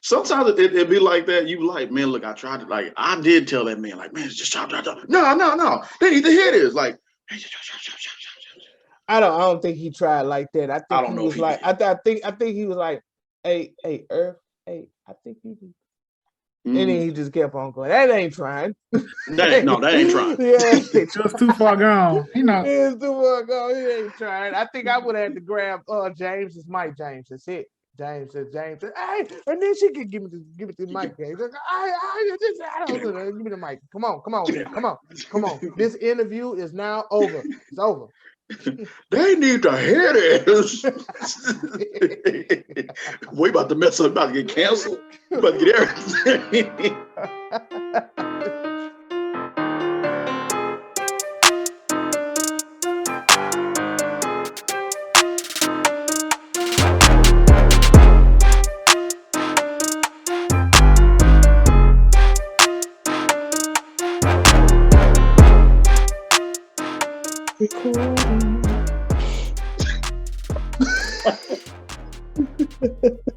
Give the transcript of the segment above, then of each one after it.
Sometimes it'd be like that. You like, man, look, I tried to, like, I did tell that man, like, man, just chop. No. They need to hear this. Like, hey, chop. I don't think he tried like that. I think don't he know was if he like, did. I think he was like, hey, Earth, hey, I think you do. And then he just kept on going. That ain't trying. That ain't trying. Yeah, Just too far gone. It's too far gone. He ain't trying. I think I would have had to grab James's mic. James, that's it. James said, hey, and then she could give me the mic. James. Like, I don't know. Give me the mic. Come on. This interview is now over. It's over. They need to hear this. We about to mess up, about to get canceled. We about to get everything.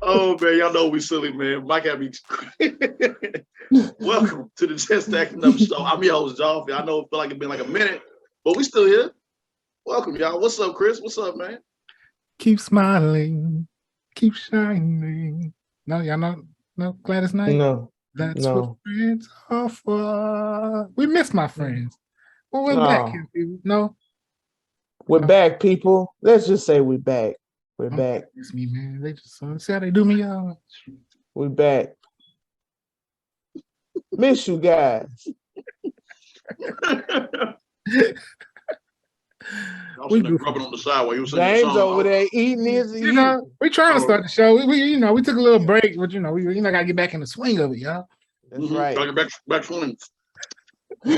Oh man, y'all know we silly, man. Mike had me. Welcome to the Just Acting Up Show. I'm your host, Joffrey. I know it feel like it's been like a minute, but we still here. Welcome, y'all. What's up, Chris? What's up, man? Keep smiling, keep shining. No, y'all no Gladys Knight? No. That's what friends are for. We miss my friends. Well, we're back here, people. No? We're back, people. Let's just say we're back. We're back. Miss me, man. They just see how they do me, y'all. We're back. Miss you guys. We rubbing on the side while you was singing James over there eating his. We trying to start the show. We took a little break, but we gotta get back in the swing of it, y'all. That's right. Gotta get back swinging. Break,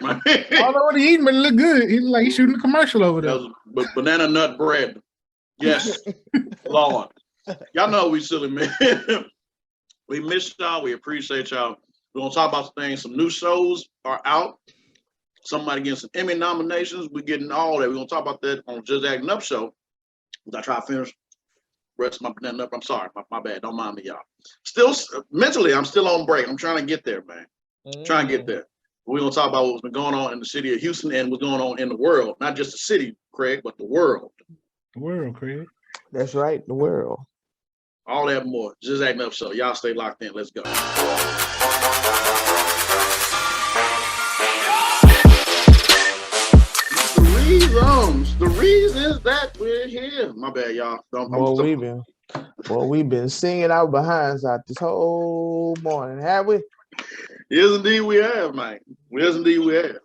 man. I don't know what he eating, but it look good. He look like he's shooting a commercial over there. But banana nut bread. Yes, Lord. Y'all know we silly, man. We miss y'all. We appreciate y'all. We're gonna talk about some things. Some new shows are out. Somebody getting some Emmy nominations. We're getting all that. We're gonna talk about that on Just Acting Up Show. I try to finish the rest of my banana up. I'm sorry, my bad. Don't mind me, y'all. Still mentally, I'm still on break. I'm trying to get there, man. Trying to get there. We're gonna talk about what's been going on in the city of Houston and what's going on in the world. Not just the city, Craig, but the world. The world, Craig. That's right, the world. All that more. Just Acting Up Show. Y'all stay locked in. Let's go. The reasons that we're here. My bad, y'all. We've been singing our behinds out this whole morning, have we? Yes, indeed we have, man. Yes, indeed we have.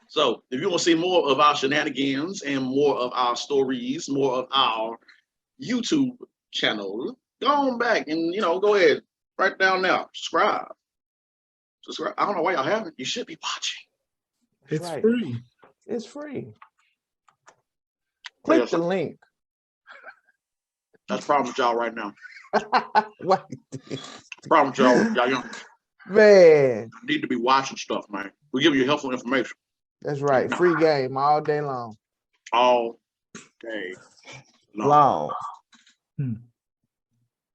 So if you want to see more of our shenanigans and more of our stories, more of our YouTube channel, go on back and go ahead, right down now. Subscribe. I don't know why y'all haven't. You should be watching. It's free. It's free. Click the link. That's problem with y'all right now. What? Problem with y'all young. Man. You need to be watching stuff, man. We give you helpful information. That's right. Free game all day long. All day long.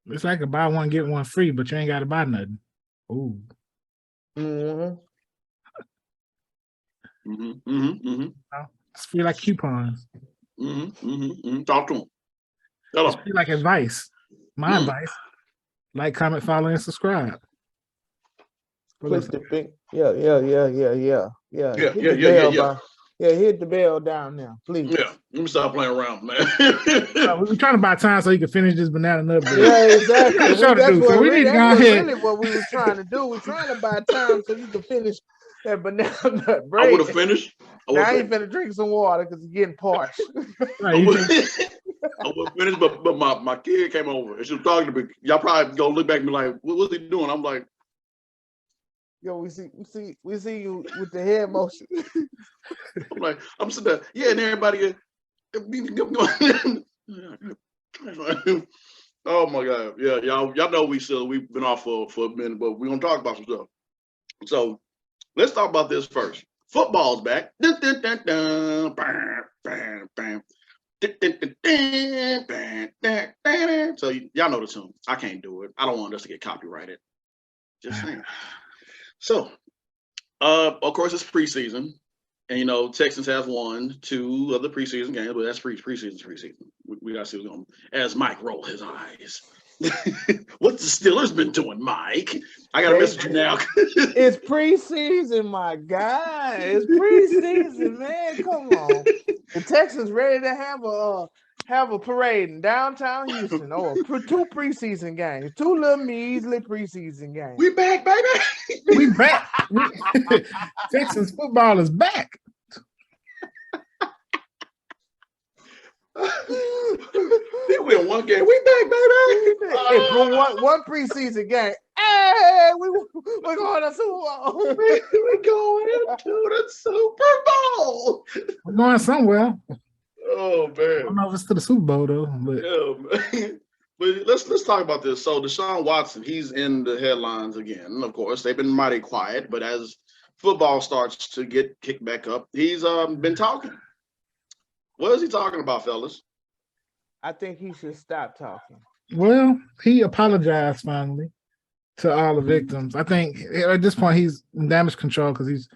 It's like a buy one, get one free, but you ain't got to buy nothing. Ooh. It's free like coupons. Talk to them. It's free like advice. My advice. Like, comment, follow, and subscribe. Click the thing. Yeah. Hit the bell down there, please. Yeah, let me stop playing around, man. We're trying to buy time so you can finish this banana nut bread. Yeah, exactly. That's really what we were trying to do. We're trying to buy time so you can finish that banana nut bread. I would have finished. I ain't finna drink some water because it's getting parched. I would have finished, but my kid came over and she was talking to me. Y'all probably gonna look back at me like, what's he doing? I'm like, yo, we see you with the head motion. I'm sitting there, yeah, and everybody. Oh my God, yeah, y'all know we've been off for a minute, but we're gonna talk about some stuff. So let's talk about this first. Football's back. Dun, dun, dun, dun. Bam, bam, bam. So y'all know the tune. I can't do it. I don't want us to get copyrighted. Just saying. So, of course, it's preseason. And Texans have won 2 of the preseason games, but that's preseason's preseason. We gotta see what's going on. As Mike roll his eyes. What's the Steelers been doing, Mike? I gotta message you now. It's preseason, my guy. It's preseason, man. Come on. The Texans ready to have a parade in downtown Houston. 2 preseason games, 2 little measly preseason games. We back, baby. We back. Texas football is back. They win 1 game. We back, baby. One preseason game. Hey, we're going to Super Bowl. We're going into the Super Bowl. We're going somewhere. Oh man. I don't know if it's to the Super Bowl though. But But let's talk about this. So Deshaun Watson, he's in the headlines again. Of course, they've been mighty quiet, but as football starts to get kicked back up, he's been talking. What is he talking about, fellas? I think he should stop talking. well, he apologized finally to all the victims. I think at this point he's in damage control because he's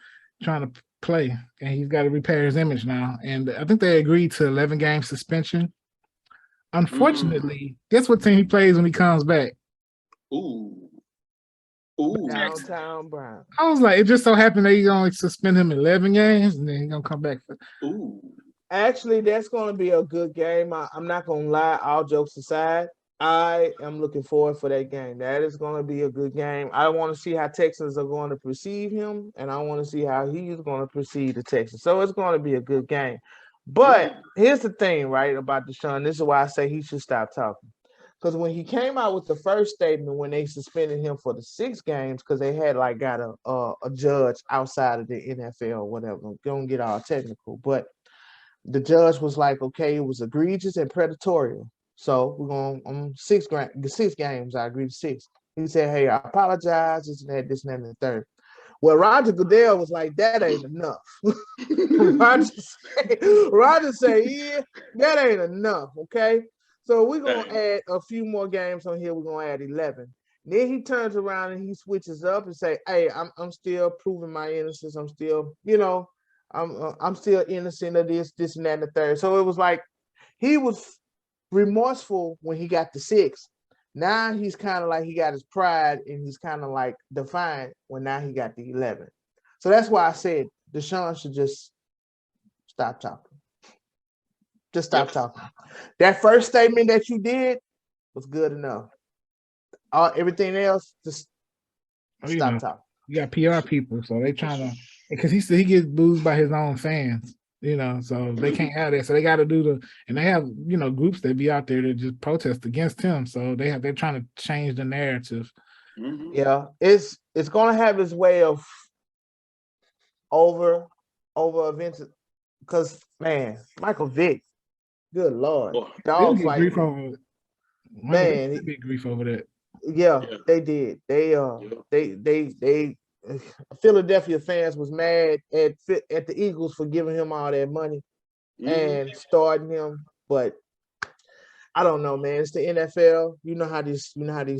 trying to play and he's got to repair his image now. And I think they agreed to 11-game suspension. Unfortunately, guess what team he plays when he comes back? Ooh. Downtown Brown. I was like, it just so happened they only suspend him 11 games and then he's gonna come back. Ooh. Actually, that's going to be a good game. I'm not going to lie, all jokes aside. I am looking forward for that game. That is going to be a good game. I want to see how Texans are going to perceive him, and I want to see how he is going to perceive the Texans. So it's going to be a good game. But here's the thing, right, about Deshaun. This is why I say he should stop talking. Because when he came out with the first statement when they suspended him for the 6 games, because they had got a judge outside of the NFL or whatever. Don't get all technical, but the judge was like, okay, it was egregious and predatory. So we're going on 6 games. I agree to 6. He said, hey, I apologize. This and that, and the third. Well, Roger Goodell was like, that ain't enough. Roger said, yeah, that ain't enough. Okay. So we're going to add a few more games on here. We're going to add 11. Then he turns around and he switches up and say, hey, I'm still proving my innocence. I'm still, I'm still innocent of this, and that, and the third. So it was like he was remorseful when he got the 6. Now he's kind of like he got his pride and he's kind of like defiant when now he got the 11. So that's why I said Deshaun should just stop talking. Just stop talking. That first statement that you did was good enough. Everything else, just stop talking. You got PR people, so they trying to, because he said he gets booed by his own fans, so they can't have that. So they got to do and they have, groups that be out there that just protest against him. So they're trying to change the narrative. Mm-hmm. Yeah, it's going to have its way of over events, because man, Michael Vick, good Lord, dog fight. Grief over it. Man, big grief over that. Yeah, they did. They Philadelphia fans was mad at the Eagles for giving him all that money and starting him, but I don't know, man. It's the NFL. You know how these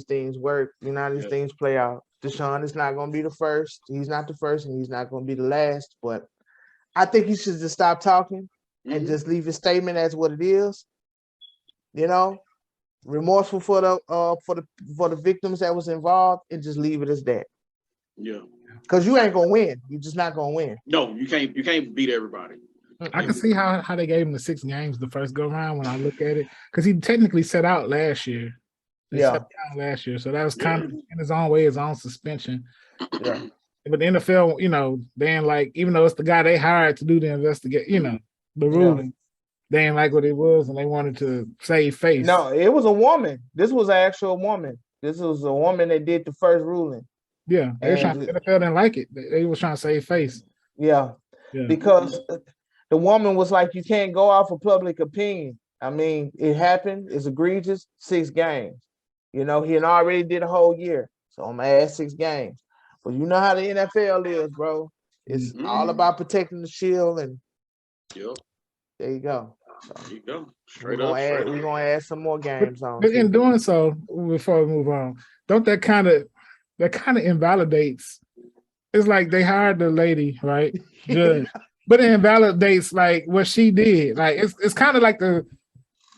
things work. You know how these things play out. Deshaun is not going to be the first. He's not the first, and he's not going to be the last. But I think he should just stop talking and just leave his statement as what it is. Remorseful for the victims that was involved, and just leave it as that. Yeah. Because you ain't gonna win. You're just not gonna win. No, you can't beat everybody. I can see how they gave him the 6 games the first go round when I look at it, because he technically set out last year. He set down last year, so that was kind of in his own way, his own suspension. Yeah. But the NFL, they ain't like, even though it's the guy they hired to do the investigate, the ruling, they ain't like what it was, and they wanted to save face. No, it was a woman. This was an actual woman. This was a woman that did the first ruling. Yeah, they were trying. The NFL didn't like it. They was trying to save face. Yeah, because the woman was like, "You can't go off of public opinion." I mean, it happened. It's egregious. 6 games. He had already did a whole year, so I'm gonna add 6 games. But you know how the NFL is, bro. It's all about protecting the shield, and there you go. There you go. We're Straight up. gonna add some more games on. But in TV. doing so, before we move on, don't that kind of invalidates? It's like they hired the lady, right? Judge, but it invalidates like what she did. Like it's kind of like the,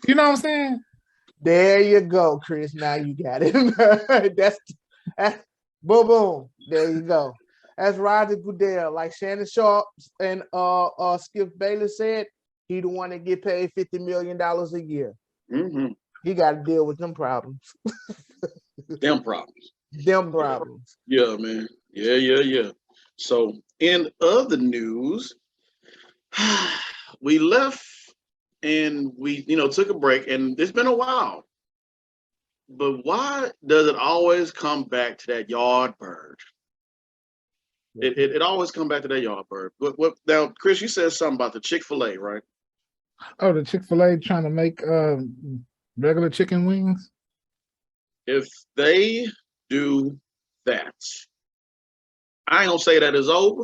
you know what I'm saying? There you go, Chris. Now you got it. that's boom, boom. There you go. As Roger Goodell, like Shannon Sharp and Skip Bayless said, he the one that get paid $50 million a year. Mm-hmm. He got to deal with them problems. Them problems. Them problems. Yeah, man. Yeah. So, in other news, we left and we, took a break, and it's been a while. But why does it always come back to that yard bird? It always come back to that yard bird. What now, Chris? You said something about the Chick-fil-A, right? Oh, the Chick-fil-A trying to make regular chicken wings. If they do that, I ain't gonna say that it's over,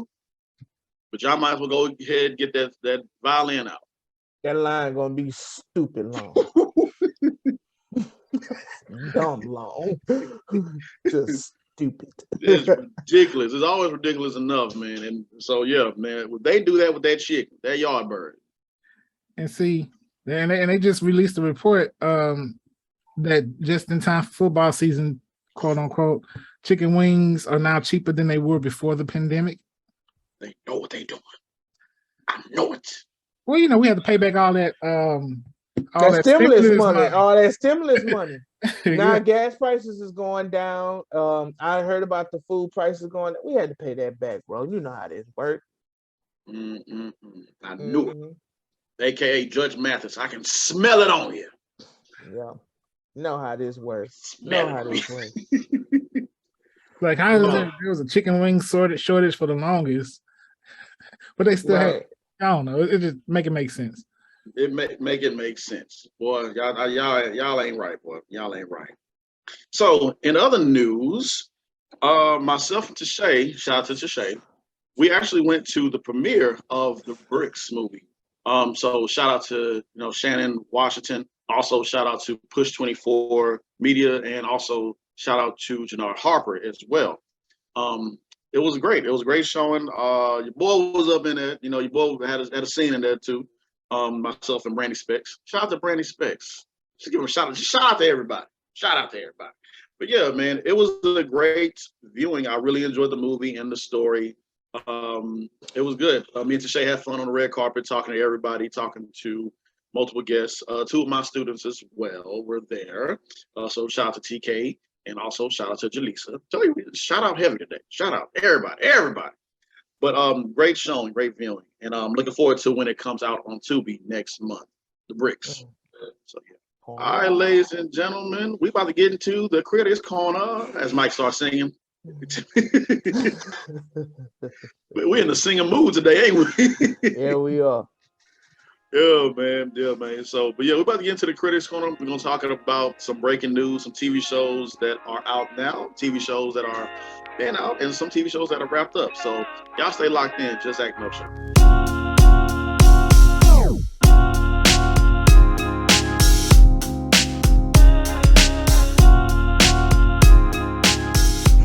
but y'all might as well go ahead and get that violin out. That line gonna be stupid long. Dumb long. Just stupid. It's ridiculous. It's always ridiculous enough, man. And so yeah, man, they do that with that chicken, that yard bird. And see, and they just released a report that just in time for football season, quote unquote, chicken wings are now cheaper than they were before the pandemic. They know what they doing. I know it. Well, we had to pay back all that stimulus money. All that stimulus money. Now Yeah. gas prices is going down. I heard about the food prices going. We had to pay that back, bro. You know how this works. I knew it. AKA Judge Mathis. I can smell it on you. Yeah. Know how this works. Works. Like how is there was a chicken wing shortage for the longest, but they still had. I don't know. It just make it make sense. It make it make sense, boy. Y'all ain't right, boy. Y'all ain't right. So, in other news, myself and Tashay, shout out to Tashay, we actually went to the premiere of the Bricks movie. So shout out to Shannon Washington. Also shout out to Push 24 Media, and also shout out to Jannard Harper as well. It was great. It was a great showing. Your boy was up in it. Your boy had a scene in there too. Myself and Brandy Specs. Shout out to Brandy Specs. Just give him a shout out to everybody. Shout out to everybody. But yeah, man, it was a great viewing. I really enjoyed the movie and the story. It was good. Me and Tashay had fun on the red carpet, talking to everybody, talking to multiple guests. Two of my students as well were there. So shout out to TK, and also shout out to Jaleesa. Tell you, shout out heavy today. Shout out everybody. But great showing, great viewing, and I'm looking forward to when it comes out on Tubi next month. The Bricks. So yeah. All right, ladies and gentlemen, we about to get into the Critics Corner as Mike starts singing. We're in the singing mood today, ain't we? Yeah, we are. Yeah, man. So, but yeah, we're about to get into the Critics Corner. We're gonna talk about some breaking news, some TV shows that are out now, TV shows that are been out, and some TV shows that are wrapped up. So, y'all stay locked in. Just Acting Up Show.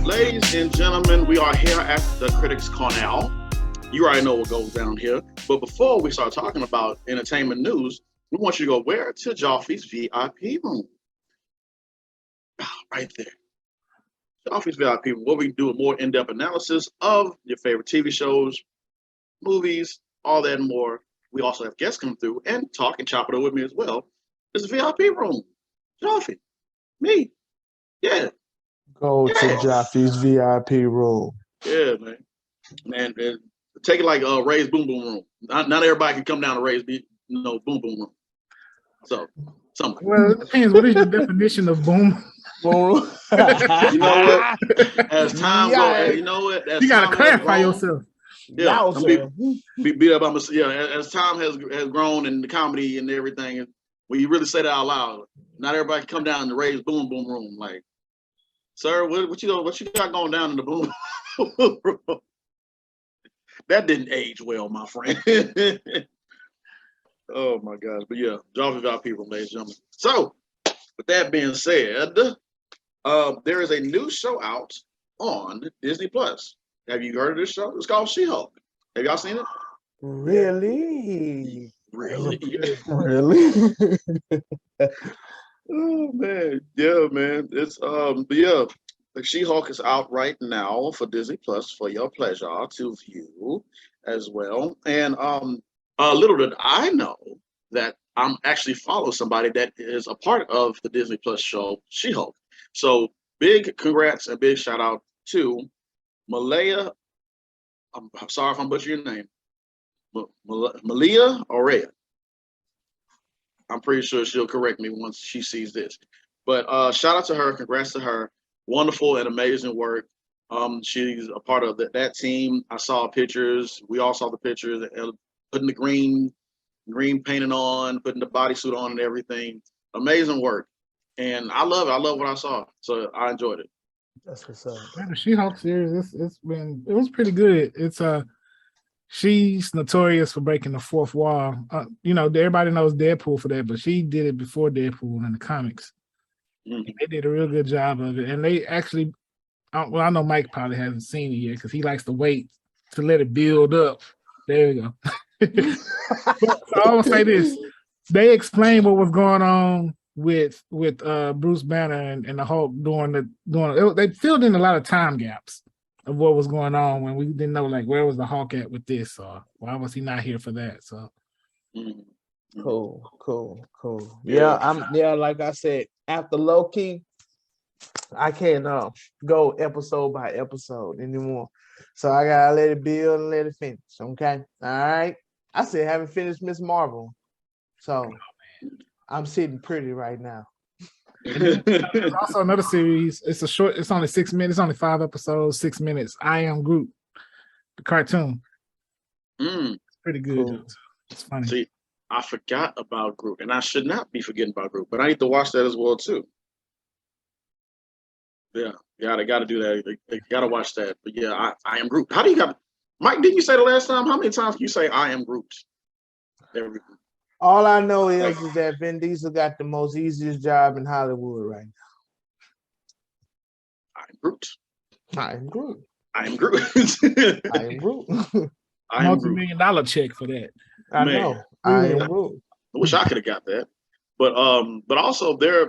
Ladies and gentlemen, we are here at the Critics Corner. You already know what goes down here. But before we start talking about entertainment news, we want you to go where? To Joffrey's VIP room. Right there. Joffrey's VIP room, where we do a more in-depth analysis of your favorite TV shows, movies, all that and more. We also have guests come through and talk and chop it up with me as well. It's a VIP room. Joffrey. Me. Yeah. Go to Joffrey's VIP room. Yeah, man. Man, take it like Ray's Boom Boom Room. Not everybody can come down to Ray's Boom Boom Room. So, something. Well, it depends. What is your definition of boom? Boom. You know what? As time goes, you know what? As You gotta time clarify has grown, yourself. Yeah, beat up by myself. Yeah, as time has grown in the comedy and everything, when you really say that out loud, not everybody can come down to Ray's Boom Boom Room. Like, sir, what you got going down in the boom room? That didn't age well, my friend. Oh my gosh. But yeah, Joffrey Val people, ladies and gentlemen. So, with that being said, there is a new show out on Disney Plus. Have you heard of this show? It's called She-Hulk. Have y'all seen it? Really? Really? Really? Oh man, yeah, man. It's but yeah, the She-Hulk is out right now for Disney Plus for your pleasure to view as well. And little did I know that I'm actually follow somebody that is a part of the Disney Plus show She-Hulk. So big congrats and big shout out to Malaya. I'm sorry if I'm butchering your name. Malia Aurea. I'm pretty sure she'll correct me once she sees this. But shout out to her. Congrats to her. Wonderful and amazing work. She's a part of that team. I saw pictures. We all saw the pictures. Putting the green painting on, putting the bodysuit on, and everything. Amazing work. And I love it. I love what I saw. So I enjoyed it. That's what's up. Man, the She-Hulk series, it was pretty good. She's notorious for breaking the fourth wall. Everybody knows Deadpool for that, but she did it before Deadpool in the comics. Mm-hmm. They did a real good job of it. And they actually, I know Mike probably hasn't seen it yet because he likes to wait to let it build up. There we go. So I will say this. They explained what was going on with Bruce Banner and the Hulk they filled in a lot of time gaps of what was going on when we didn't know, like, where was the Hulk at with this, or why was he not here for that? So Cool. Yeah, like I said, after Loki, I can't go episode by episode anymore. So I gotta let it build and let it finish. Okay. All right. I still haven't finished Miss Marvel. So I'm sitting pretty right now. There's also another series. It's only 6 minutes, it's only 5 episodes, 6 minutes. I Am Groot, the cartoon. It's pretty good. Cool. It's funny. See, I forgot about Groot, and I should not be forgetting about Groot, but I need to watch that as well too. Yeah, they got to do that. They got to watch that. But yeah, I am Groot. How do you got, Mike? Didn't you say the last time? How many times can you say I am Groot? All I know is that Vin Diesel got the most easiest job in Hollywood right now. I am Groot. I am Groot. I am Groot. I am Groot. I am Groot. $multi-million check for that. I know. I am Groot. I wish I could have got that. But also we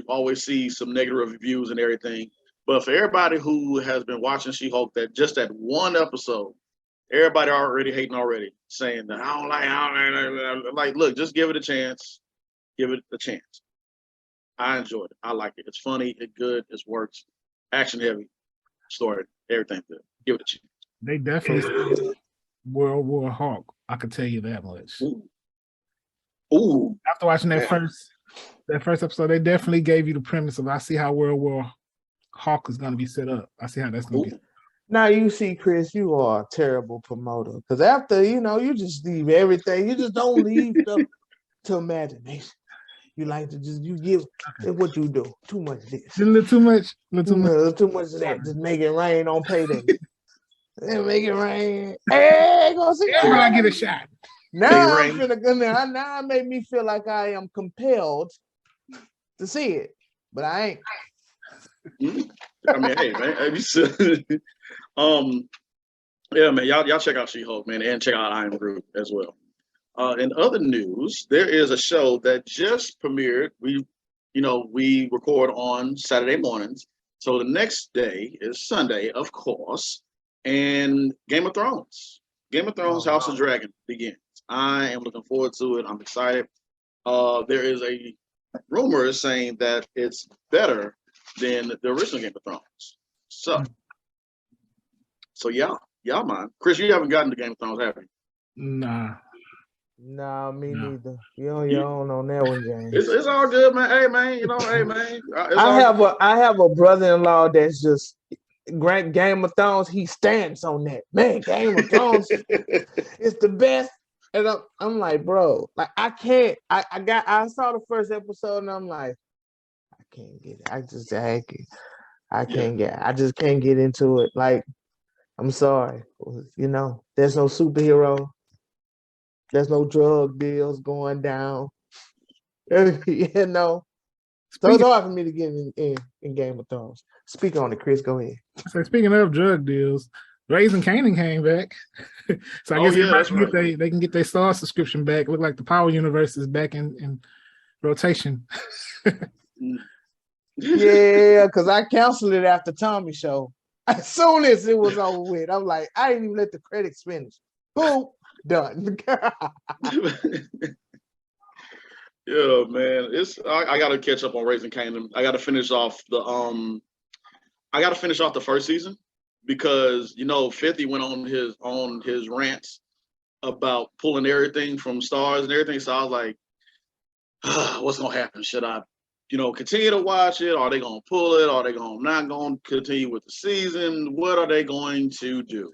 always see some negative reviews and everything. But for everybody who has been watching She-Hulk, that one episode, everybody already hating already, saying that I don't like, look, just give it a chance. Give it a chance. I enjoyed it. I like it. It's funny, it's good, it works, action heavy, story, everything good. Give it a chance. They definitely World War Hulk. I can tell you that much. Ooh. After watching that first episode, they definitely gave you the premise of I see how World War Hulk is going to be set up. I see how that's going to be. Now you see, Chris, you are a terrible promoter because after you just leave everything. You just don't leave stuff to imagination. You like to you give what you do. Too much of this. A little too much. Too much of that. Just make it rain on payday. Make it rain. Hey, go see. When I get a shot. Now it made me feel like I am compelled to see it, but I ain't. I mean, hey man, yeah, man, y'all check out She-Hulk, man, and check out I Am Groot as well. In other news, there is a show that just premiered. We record on Saturday mornings, so the next day is Sunday, of course, and Game of Thrones, House of Dragon begins. I am looking forward to it. I'm excited. There is a rumor saying that it's better than the original Game of Thrones. So y'all mind. Chris, you haven't gotten to Game of Thrones, have you? Nah, me neither. You own on that one, James. It's all good, man. Hey, man. I have a brother-in-law that's just great Game of Thrones. He stands on that. Man, Game of Thrones is the best. And I'm like, bro, like I can't. I saw the first episode and I'm like, I can't get it. I just can't get into it. Like, I'm sorry. There's no superhero. There's no drug deals going down. You know. So it's hard for me to get in Game of Thrones. Speak on it, Chris. Go ahead. So speaking of drug deals, Raising Kanan came back. So I guess they can get their Star subscription back. Look like the Power Universe is back in rotation. Yeah, because I canceled it after Tommy show. As soon as it was over with, I'm like, I didn't even let the credits finish. Boom, done. Yeah, man. I gotta catch up on Raising Kanan. I gotta finish off the first season because 50 went on his rants about pulling everything from stars and everything. So I was like, what's gonna happen? Should I continue to watch it? Are they gonna pull it? Are they not gonna continue with the season? What are they going to do?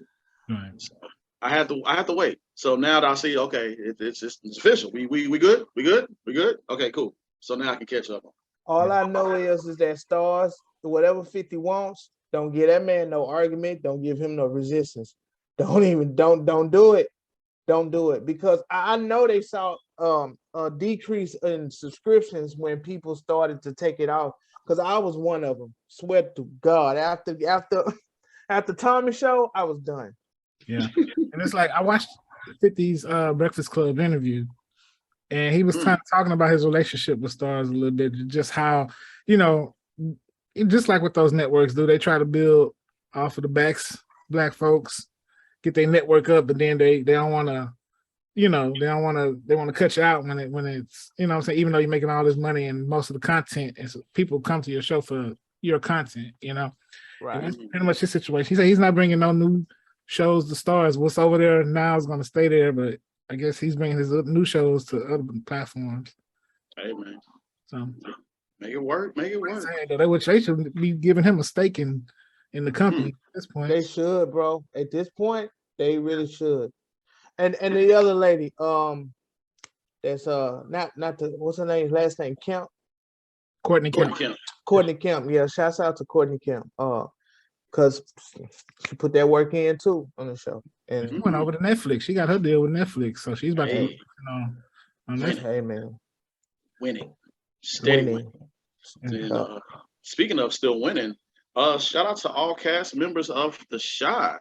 Right. So I have to wait. So now that I see, okay, it's official. We good? We good? Okay, cool. So now I can catch up. All I know is that stars, whatever 50 wants, don't give that man no argument. Don't give him no resistance. Don't do it. Don't do it, because I know they saw a decrease in subscriptions when people started to take it off. Because I was one of them. Swear to God, after Tommy show, I was done. Yeah, and it's like I watched 50's Breakfast Club interview, and he was talking about his relationship with stars a little bit, just how just like what those networks do, they try to build off of the backs, black folks, get their network up, but then they don't want to, they want to cut you out when it's what I'm saying, even though you're making all this money and most of the content is people come to your show for your content, Right. And that's pretty much his situation. He said he's not bringing no new shows to stars. What's over there now is going to stay there, but I guess he's bringing his new shows to other platforms. Hey man, so make it work. Make it work. They should be giving him a stake in the company at this point. They should, bro. At this point, they really should. And the other lady, that's not the what's her name? Last name Kemp. Courtney Kemp. Courtney Kemp. Yeah, shouts out to Courtney Kemp. Because she put that work in too on the show. And she went over to Netflix. She got her deal with Netflix, so she's about to on Netflix. Hey man, winning, steady winning. And, speaking of still winning, shout out to all cast members of The Chi.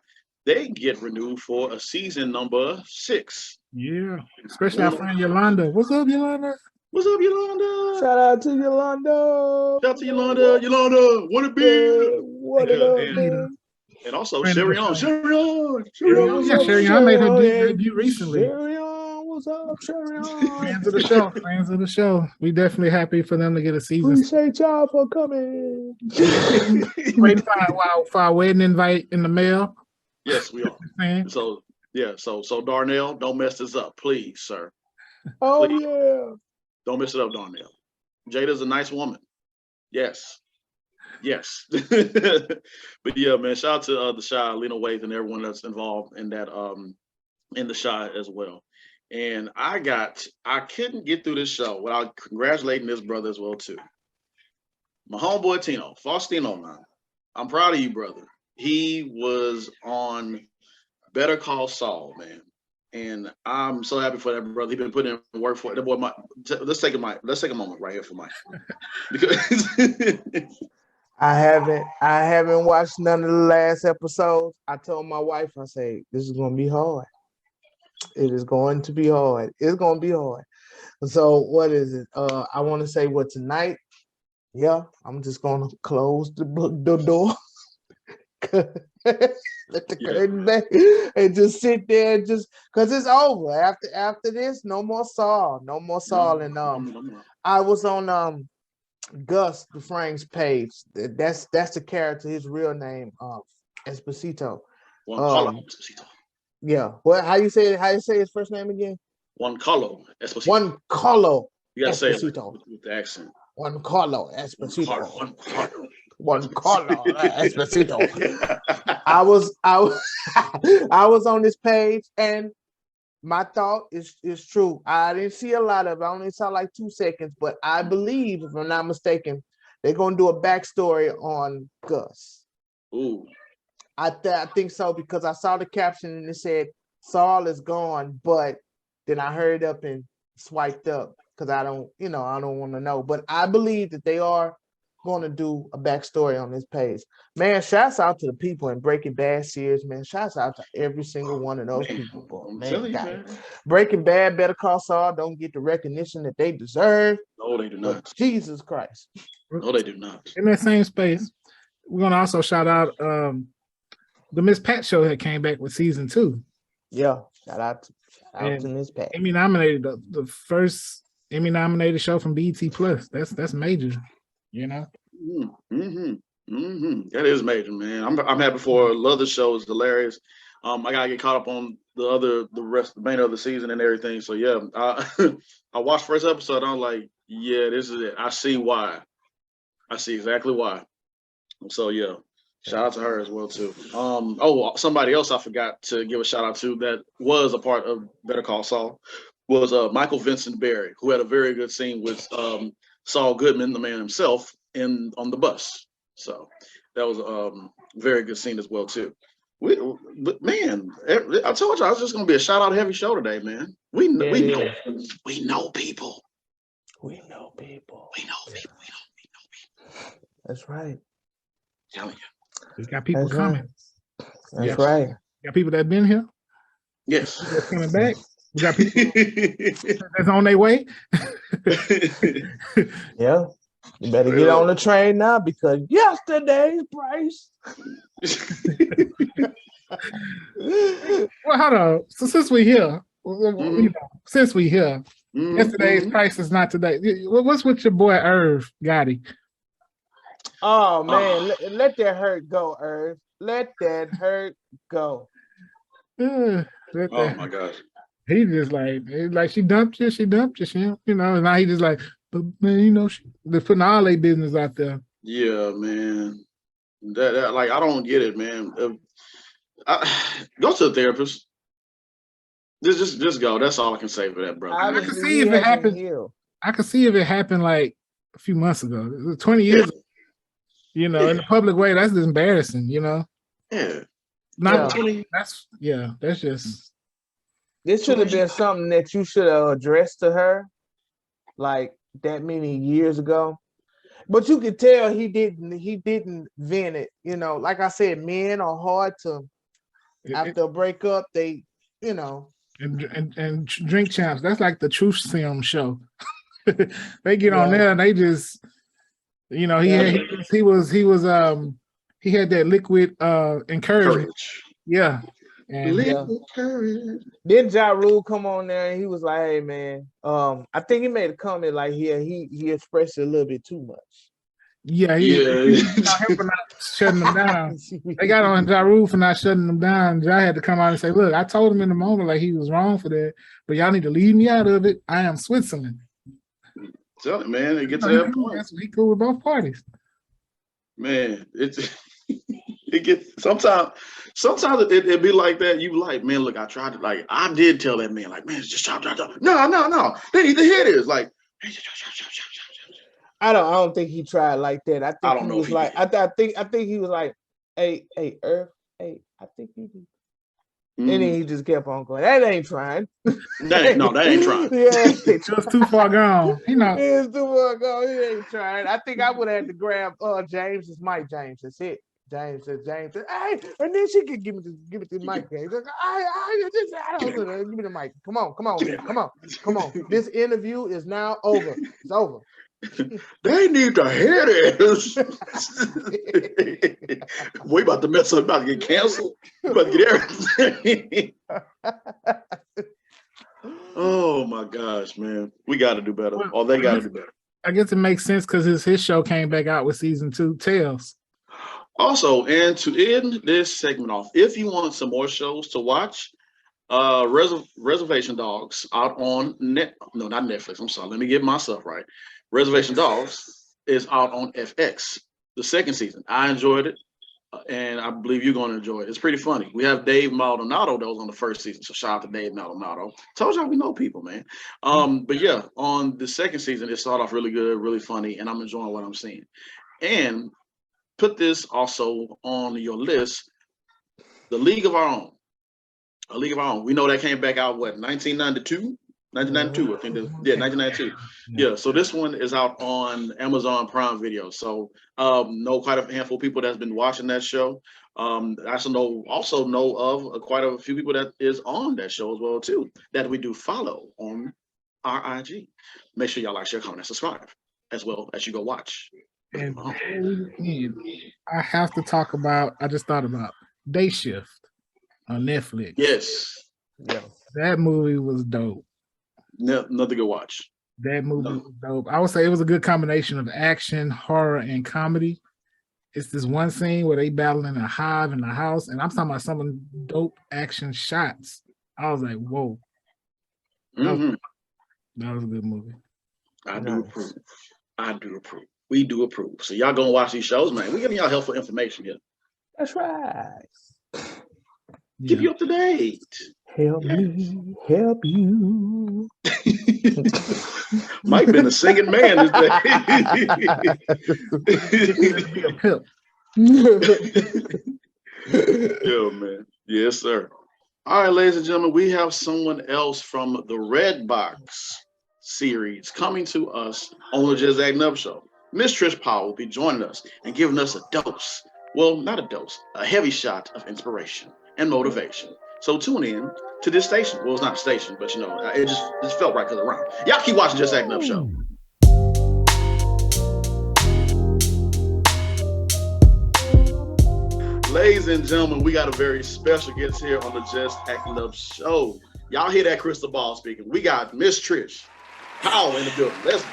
They get renewed for a season number 6. Yeah, especially our friend Yolanda. What's up, Yolanda? What's up, Yolanda? Shout out to Yolanda. Shout out to Yolanda. Yolanda, what it be? What it up, man? And also Sherion. Sherion. Yeah, Sherion made her debut recently. Sherion, what's up, Sherion? Fans of the show. We definitely happy for them to get a season. Appreciate y'all for coming. Waiting for our wedding invite in the mail. Yes, we are. So Darnell, don't mess this up, please, sir. Oh please. yeah. Don't mess it up, Darnell. Jada's a nice woman. Yes. But yeah, man, shout out to The Chi, Lena Waithe, and everyone that's involved in that in The Chi as well. And I couldn't get through this show without congratulating this brother as well too. My homeboy Tino, Faustino, man. I'm proud of you, brother. He was on Better Call Saul, man. And I'm so happy for that brother. He's been putting in work for it. That boy, let's take a moment right here for Mike. Because I haven't watched none of the last episodes. I told my wife, I say, this is gonna be hard. It is going to be hard. It's gonna be hard. So what is it? I want to say what tonight. Yeah, I'm just gonna close the door. Let the curtain back and just sit there and just because it's over. After this, no more Saul. And I was on Gus Dufresne's page. That's the character, his real name, Esposito. Esposito. Yeah. What how you say his first name again? Juancarlo Esposito. Juancarlo. You gotta say it with the accent. Juancarlo Esposito. Juancarlo Esposito. I was on this page, and my thought is true. I didn't see a lot of it. I only saw like 2 seconds, but I believe, if I'm not mistaken, they're gonna do a backstory on Gus. Ooh. I think so, because I saw the caption and it said Saul is gone, but then I hurried up and swiped up because I don't want to know. But I believe that they are going to do a backstory on this page. Man, shouts out to the people in Breaking Bad series, man. Shouts out to every single one of those people, boy. I'm Man, telling you, man. Breaking Bad, Better Call Saul don't get the recognition that they deserve. No, they do not. Jesus Christ. No, they do not. In that same space, we're gonna also shout out the Miss Pat show that came back with season 2. Yeah, shout out to Miss Pat. Emmy nominated, the first Emmy nominated show from BET Plus. That's major, you know. That is major, man. I'm happy for it. Love the show. It's hilarious. I gotta get caught up on the remainder of the season and everything. So yeah, I watched first episode. I'm like, yeah, this is it. I see why. I see exactly why. So yeah, shout out to her as well too. Somebody else I forgot to give a shout out to that was a part of Better Call Saul was Michael Vincent Berry, who had a very good scene with Saul Goodman, the man himself, on the bus. So that was a very good scene as well too. But man, I told you I was just gonna be a shout out heavy show today, man. We know people. We know people. That's right. Telling you. We got people coming. That's right. Got people that been here. Yes. That's coming back. We got people that's on their way. Yeah. You better get on the train now because yesterday's price. Well, hold on. So since we here, yesterday's price is not today. What's with your boy Irv Gotti? Oh man, let that hurt go, Irv. Let that hurt go. Oh my gosh. He just like she dumped you, you know, and now he just like, but man, you know, they're putting all their business out there. Yeah, man. That like I don't get it, man. Go to a therapist. Just go. That's all I can say for that, brother. I can see if it happened. I can see if it happened like a few months ago, 20 years ago. You know, in the public way, that's just embarrassing, you know. Yeah. That's just. This should have been something that you should have addressed to her, like that many years ago. But you could tell he didn't vent it. You know, like I said, men are hard to after a breakup. They, you know. And Drink Champs. That's like the Truth Serum show. They get on there and they just. You know, he had that liquid encouragement. Yeah. And liquid courage. Then Ja Rule come on there and he was like, hey man, I think he made a comment like he expressed it a little bit too much. Yeah, he for not shutting them down. They got on Ja Rule for not shutting them down. Ja had to come out and say, look, I told him in the moment like he was wrong for that, but y'all need to leave me out of it. I am Switzerland. Tell it, man. It gets to that point. He cool with both parties. Man, it gets sometimes it be like that. You like, man, look, I tried to I did tell that man, like, man, just chop. No. They need to hear this. Like, I don't think he tried like that. I think he was like, I think he was like, hey, Earth, hey, I think you do. And then he just kept on going. That ain't trying. That ain't trying. Yeah, it was too far gone. You know, it's too far gone. He ain't trying. I think I would have had to grab James's mic. James, that's it. James said, hey, and then she could give it the mic. James, like, I don't know. Give me the mic. Come on. This interview is now over. It's over. They need to hear this. We about to mess up, about to get canceled. We about to get everything. Oh my gosh, man. We got to do better. They got to do better. I guess it makes sense because his show came back out with season 2, Tales. Also, and to end this segment off, if you want some more shows to watch, Reservation Dogs out on not Netflix. I'm sorry. Let me get myself right. Reservation Dogs is out on FX, the second season. I enjoyed it, and I believe you're going to enjoy it. It's pretty funny. We have Dave Maldonado that was on the first season, so shout out to Dave Maldonado. Told y'all we know people, man. But yeah, on the second season, it started off really good, really funny, and I'm enjoying what I'm seeing. And put this also on your list, The League of Our Own. A League of Our Own. We know that came back out, what, 1992? 1992, I think. 1992. Yeah, so this one is out on Amazon Prime Video. So know quite a handful of people that's been watching that show. I also know of quite a few people that is on that show as well, too, that we do follow on our IG. Make sure y'all like, share, comment, and subscribe, as well as you go watch. And I have to talk about, I just thought about Day Shift on Netflix. Yes. Yeah. That movie was dope. Another good watch. That movie was dope. I would say it was a good combination of action, horror, and comedy. It's this one scene where they battling a hive in the house, and I'm talking about some dope action shots. I was like, whoa. That was a good movie. I do approve. I do approve. We do approve. So y'all gonna watch these shows, man. We're giving y'all helpful information here. That's right. Keep you up to date. Help me, help you. Mike been a singing man this day. Yo, man. Yes, sir. All right, ladies and gentlemen, we have someone else from the Red Box series coming to us on the Just Acting Up Show. Miss Trish Powell will be joining us and giving us a dose. Well, not a dose, a heavy shot of inspiration and motivation. So tune in to this station. Well, it's not a station, but it just felt right because around. Y'all keep watching Just Acting Up Show. Ladies and gentlemen, we got a very special guest here on the Just Acting Up Show. Y'all hear that crystal ball speaking. We got Miss Trish Powell in the building. Let's go.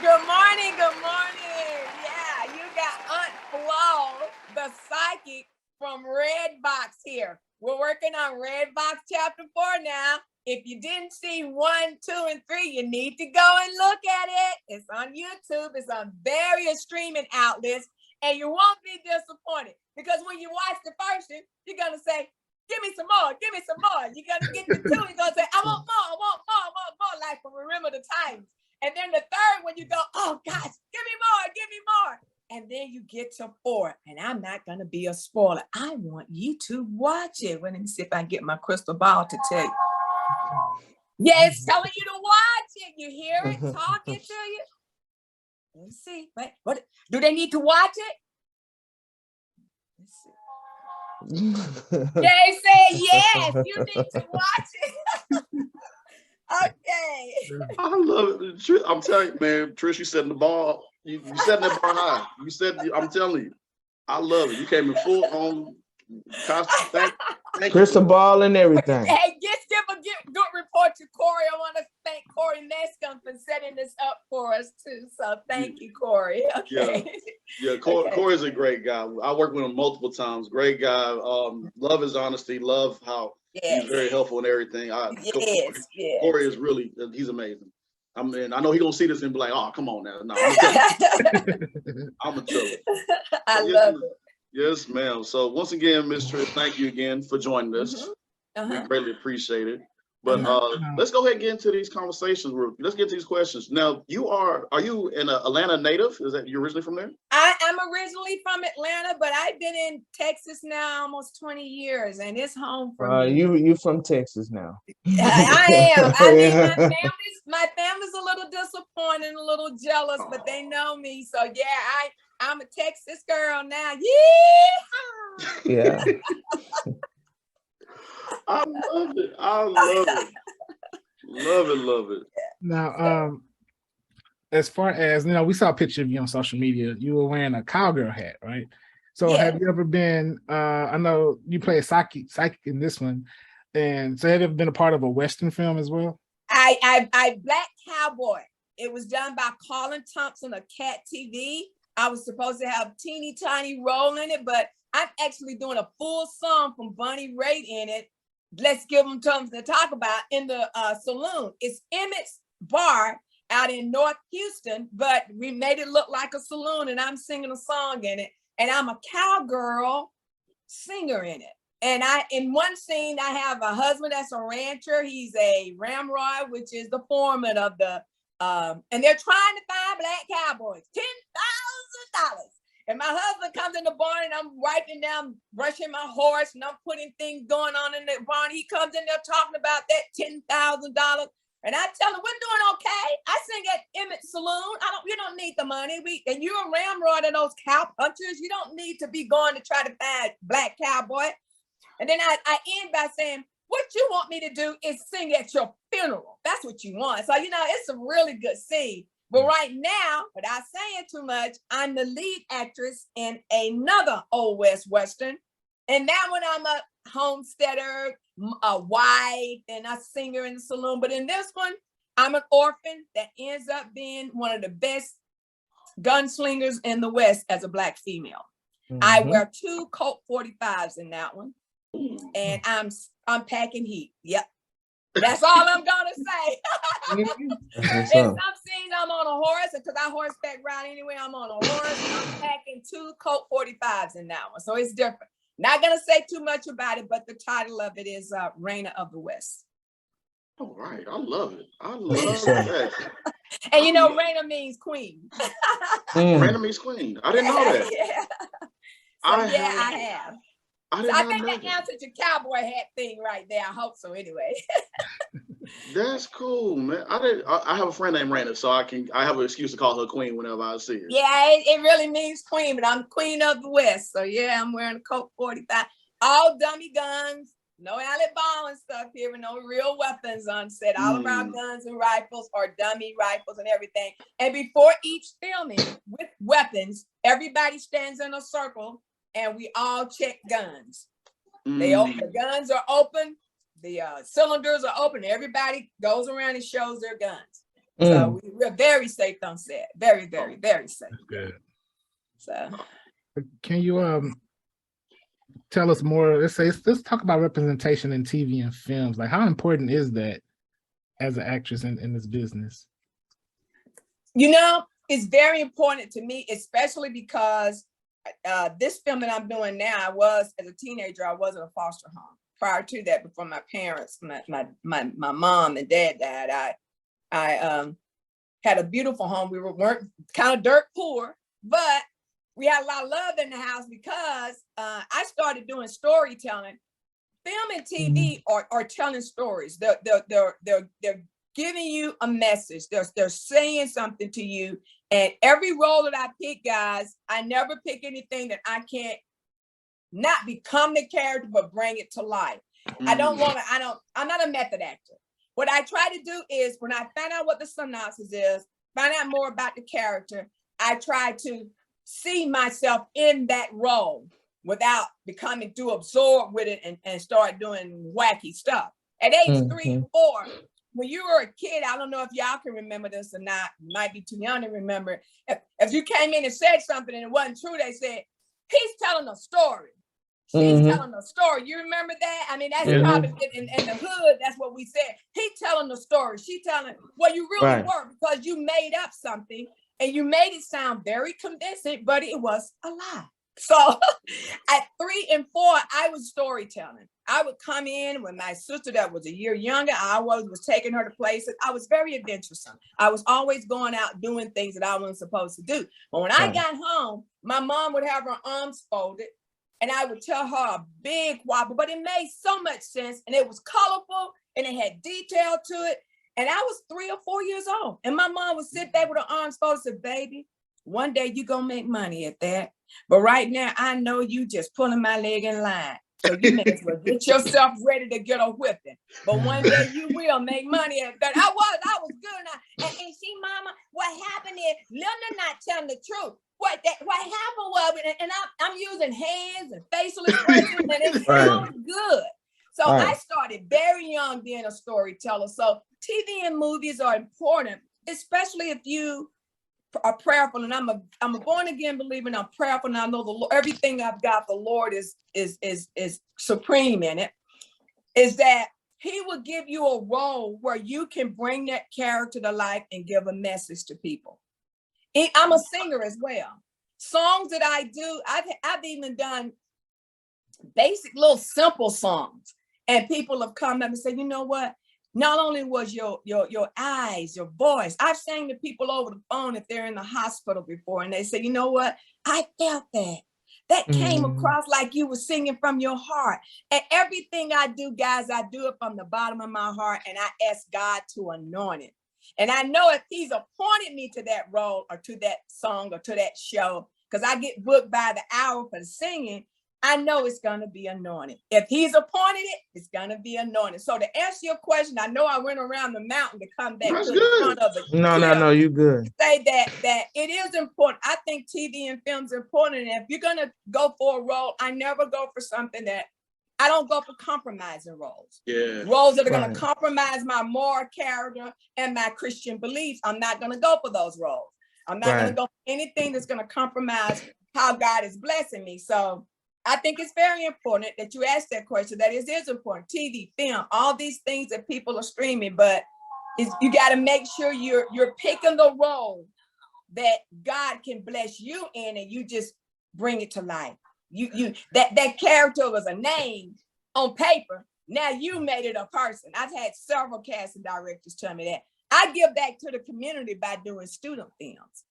Good morning. Yeah, you got Aunt Flo, the psychic from Red Box here. We're working on Red Box Chapter 4 now. If you didn't see 1, 2, and 3, you need to go and look at it. It's on YouTube. It's on various streaming outlets. And you won't be disappointed because when you watch the first one, you're going to say, give me some more, give me some more. You're going to get the 2, you're going to say, I want more, like from Remember the Titans. And then the third one, you go, oh gosh, give me more. And then you get to 4. And I'm not going to be a spoiler. I want you to watch it. Well, let me see if I can get my crystal ball to tell you. Yeah, it's telling you to watch it. You hear it talking to you. Let's see. What do they need to watch it? Let's see. They say yes. You need to watch it. Okay. I love it. I'm telling you, man, Trish, you setting the ball. You setting the bar high. I'm telling you, I love it. You came in full on costume. Thank Crystal you. ball and everything. Hey, give a good report to Corey. I want to thank Corey Nescom for setting this up for us too. So thank you, Corey. Okay. Yeah. Corey's a great guy. I worked with him multiple times. Great guy. Love his honesty. Love how he's very helpful in everything. Yes. Corey is he's amazing. I mean, I know he's gonna see this and be like, "Oh, come on now." No, I'm gonna tell you. I love it. Yes, ma'am. So once again, Ms. Trish, thank you again for joining us. We greatly appreciate it. But let's go ahead and get into these conversations. Let's get to these questions. Now, are you an Atlanta native? Is that you're originally from there? I'm originally from Atlanta, but I've been in Texas now almost 20 years, and it's home for me. You from Texas now? I am. I mean, my family's a little disappointed, and a little jealous, but they know me. So yeah, I'm a Texas girl now. Yeah. I love it. Love it. Now, as far as we saw a picture of you on social media. You were wearing a cowgirl hat, right? So have you ever been? I know you play a psychic in this one, and so have you ever been a part of a Western film as well? I Black Cowboy. It was done by Colin Thompson of Cat TV. I was supposed to have a teeny tiny role in it, but I'm actually doing a full song from Bunny Raitt in it. Let's give them something to talk about in the saloon. It's Emmett's Bar out in North Houston, but we made it look like a saloon, and I'm singing a song in it, and I'm a cowgirl singer in it. And in one scene, I have a husband that's a rancher. He's a ramrod, which is the foreman of the, and they're trying to find black cowboys, $10,000. And my husband comes in the barn and I'm wiping down, brushing my horse, and I'm putting things going on in the barn. He comes in there talking about that $10,000. And I tell him, we're doing okay. I sing at Emmett's Saloon. You don't need the money. And you're a ramrod of those cow punchers. You don't need to be going to try to find Black Cowboy. And then I end by saying, what you want me to do is sing at your funeral. That's what you want. So, it's a really good scene. But right now, without saying too much, I'm the lead actress in another Old West Western. And that one, I'm a homesteader, a wife, and a singer in the saloon. But in this one, I'm an orphan that ends up being one of the best gunslingers in the West as a Black female. I wear 2 Colt 45s in that one. And I'm packing heat. Yep. That's all I'm gonna say. In some scenes, I'm on a horse, and because I horseback ride anyway, I'm on a horse. I'm packing 2 Colt 45s in that one, so it's different. Not gonna say too much about it, but the title of it is Raina of the West. All right, I love it. I love that. And Raina means queen. Raina means queen. I didn't know that. Yeah. I have. I think that answered your cowboy hat thing right there. I hope so. Anyway. That's cool, man. I have a friend named Raina, so I have an excuse to call her queen whenever I see her. Yeah, it really means queen, but I'm queen of the West. So yeah, I'm wearing a Colt 45. All dummy guns, no alley ball and stuff here, but no real weapons on set. All of our guns and rifles are dummy rifles and everything. And before each filming with weapons, everybody stands in a circle and we all check guns. The guns are open, the cylinders are open, everybody goes around and shows their guns. So we're very safe on set. Very, very, very safe. Good. So can you tell us more? Let's talk about representation in TV and films. Like, how important is that as an actress in this business? It's very important to me, especially because this film that I'm doing now, as a teenager, I was in a foster home. Prior to that, before my parents, my mom and dad died, I had a beautiful home. We weren't kind of dirt poor, but we had a lot of love in the house because I started doing storytelling. Film and TV are telling stories. They're giving you a message. They're saying something to you. And every role that I pick, guys, I never pick anything that I can't not become the character, but bring it to life. I'm not a method actor. What I try to do is when I find out what the synopsis is, find out more about the character, I try to see myself in that role without becoming too absorbed with it and start doing wacky stuff. At age 3 and 4, when you were a kid, I don't know if y'all can remember this or not, you might be too young to remember. If you came in and said something and it wasn't true, they said, he's telling a story. She's telling a story. You remember that? I mean, that's probably in the hood, that's what we said. He's telling the story. She telling, well, you really were, because you made up something and you made it sound very convincing, but it was a lie. So at 3 and 4, I was storytelling. I would come in with my sister that was a year younger. I always was taking her to places. I was very adventuresome. I was always going out doing things that I wasn't supposed to do. But when I got home, my mom would have her arms folded and I would tell her a big whopper, but it made so much sense and it was colorful and it had detail to it. And I was 3 or 4 years old. And my mom would sit there with her arms folded and say, baby, one day you're going to make money at that. But right now, I know you just pulling my leg in line. So you may as well get yourself ready to get a whipping. But one day you will make money at that. I was good now. And see, Mama, what happened is, Linda not telling the truth. What happened was, and I'm using hands and facial expressions, and it sounds good. So I started very young being a storyteller. So TV and movies are important, especially if you are prayerful. And I'm a born again believer, and I'm prayerful, and I know the Lord, everything I've got, the Lord is supreme in it. Is that He will give you a role where you can bring that character to life and give a message to people. I'm a singer as well. Songs that I do, I've even done basic little simple songs, and people have come up and said, you know what? not only was your eyes, your voice. I've sang to people over the phone if they're in the hospital before, and they say, you know what? I felt that. That came across like you were singing from your heart. And everything I do, guys, I do it from the bottom of my heart, and I ask God to anoint it. And I know if he's appointed me to that role or to that song or to that show, because I get booked by the hour for singing, I know it's going to be anointed. If he's appointed it, it's going to be anointed. So to answer your question, I know I went around the mountain to come back That's to good. the front of the No, you good. say that it is important. I think TV and films are important. And if you're going to go for a role, I never go for something that I don't go for compromising roles. Yeah. Roles that are going to compromise my moral character and my Christian beliefs. I'm not going to go for those roles. I'm not going to go for anything that's going to compromise how God is blessing me. So I think it's very important that you ask that question. That is important. TV, film, all these things that people are streaming, but you got to make sure you're picking the role that God can bless you in, and you just bring it to life. That character was a name on paper. Now you made it a person. I've had several casting directors tell me that. I give back to the community by doing student films.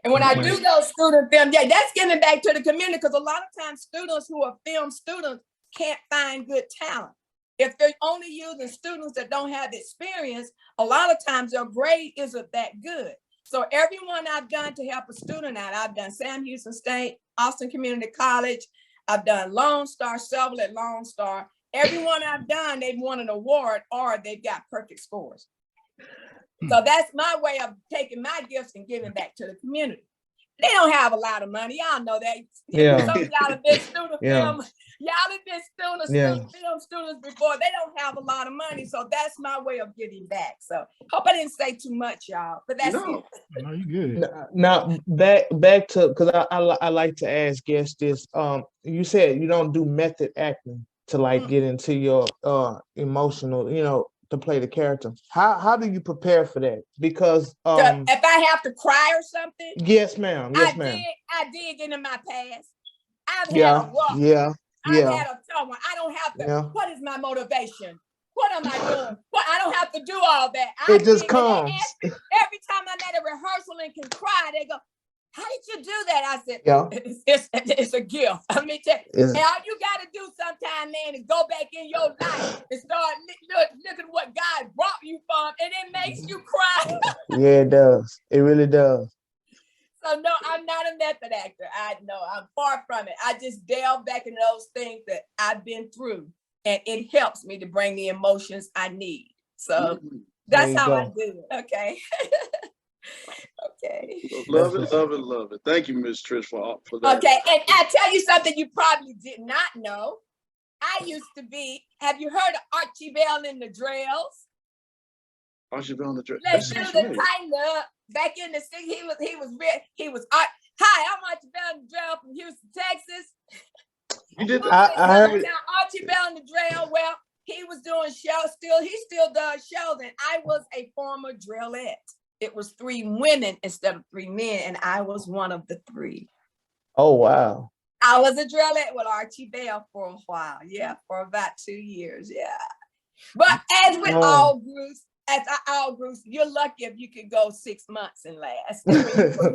And when I do those student films, that's giving back to the community, because a lot of times students who are film students can't find good talent. If they're only using students that don't have experience, a lot of times their grade isn't that good. So everyone I've done to help a student out, I've done Sam Houston State, Austin Community College, I've done Lone Star, several at Lone Star. Everyone I've done, they've won an award or they've got perfect scores. So that's my way of taking my gifts and giving back to the community. They don't have a lot of money. Y'all know that. Some of y'all have been student film. Y'all have been film students before. They don't have a lot of money. So that's my way of giving back. So hope I didn't say too much, y'all. But that's it. No, you good. Now back to, because I like to ask guests this. You said you don't do method acting to like get into your emotional, to play the character. How do you prepare for that? Because if I have to cry or something, yes, ma'am. I did get in my past. I've had a rough. I've had a tough one. I don't have to. What is my motivation? What am I doing? I don't have to do all that. It just comes. Every time I'm at a rehearsal and can cry, they go, "How did you do that?" I said, it's a gift. I mean, and all you got to do sometime, man, is go back in your life and start looking at what God brought you from, and it makes you cry. Yeah, it does. It really does. So no, I'm not a method actor. I'm far from it. I just delve back into those things that I've been through, and it helps me to bring the emotions I need. So that's how I do it. Okay. Okay. Love it. Thank you, Miss Trish, for that. Okay, and I tell you something you probably did not know. I used to be. Have you heard of Archie Bell and the Drells? Archie Bell and the Drells. Let's do the tighten up. Back in the 60s, he was. Hi, I'm Archie Bell and the Drell from Houston, Texas. You did that? I heard now Archie Bell and the Drell. Well, he was doing shows. He still does shows, and I was a former drillette. It was 3 women instead of 3 men, and I was one of the 3. Oh, wow. I was a drillette with Archie Bell for a while. Yeah, for about 2 years. Yeah. But as with all groups, you're lucky if you could go 6 months and last. When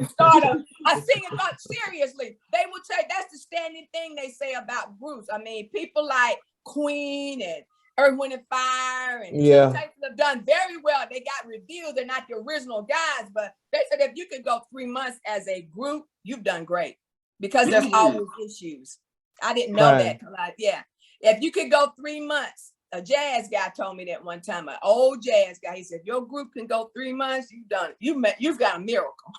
you start a singing, but seriously, they will tell you that's the standing thing they say about groups. I mean, people like Queen and Earth, Wind, and Fire, and have done very well. They got reviews. They're not the original guys, but they said if you could go 3 months as a group, you've done great, because there's always issues. I didn't know that. If you could go 3 months, a jazz guy told me that one time, an old jazz guy. He said, if your group can go 3 months, you've done it. You've got a miracle.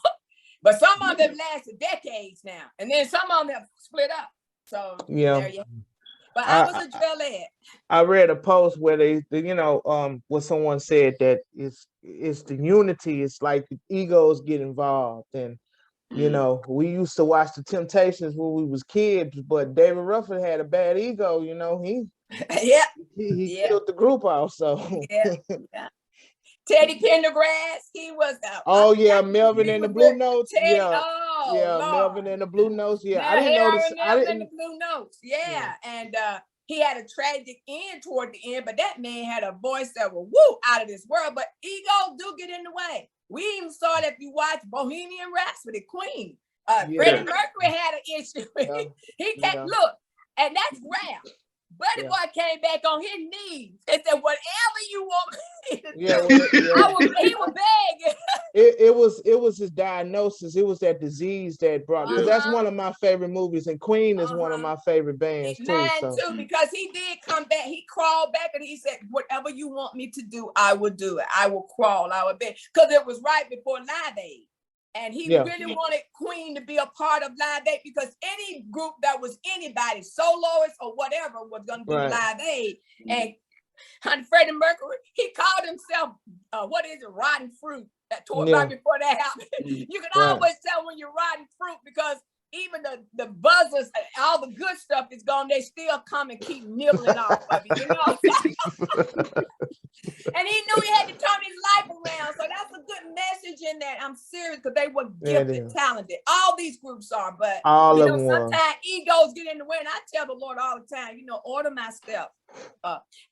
But some of them lasted decades now, and then some of them have split up. So there you go. But I was a drillette. I read a post where where someone said that it's the unity. It's like the egos get involved, and we used to watch the Temptations when we was kids, but David Ruffin had a bad ego. He killed the group also. Teddy Pendergrass, he was. Melvin and the Blue Notes. Lord. Melvin and the Blue Notes. Yeah, I didn't know this. I didn't. The Blue Notes. Yeah, and he had a tragic end toward the end, but that man had a voice that was woo out of this world. But ego do get in the way. We even saw it if you watch Bohemian Rhapsody, Queen. Freddie Mercury had an issue. He can't look, and that's rap. Buddy Boy came back on his knees and said, "Whatever you want me to do." He was begging. It was his diagnosis. It was that disease that brought. Because that's one of my favorite movies, and Queen is one of my favorite bands too. Mine too, because he did come back. He crawled back and he said, "Whatever you want me to do, I will do it. I will crawl. I will beg." Because it was right before Live Aid. And he really wanted Queen to be a part of Live Aid, because any group that was anybody, soloist or whatever, was going to do Live Aid. And Freddie Mercury, he called himself, rotten fruit. Right before that happened. You can always tell when you're rotten fruit, because even the buzzers, all the good stuff is gone. They still come and keep nibbling off of it, you know? And he knew he had to turn his life around. So that's a good message in that. I'm serious, because they were gifted, talented. All these groups are, but sometimes egos get in the way. And I tell the Lord all the time, order my steps.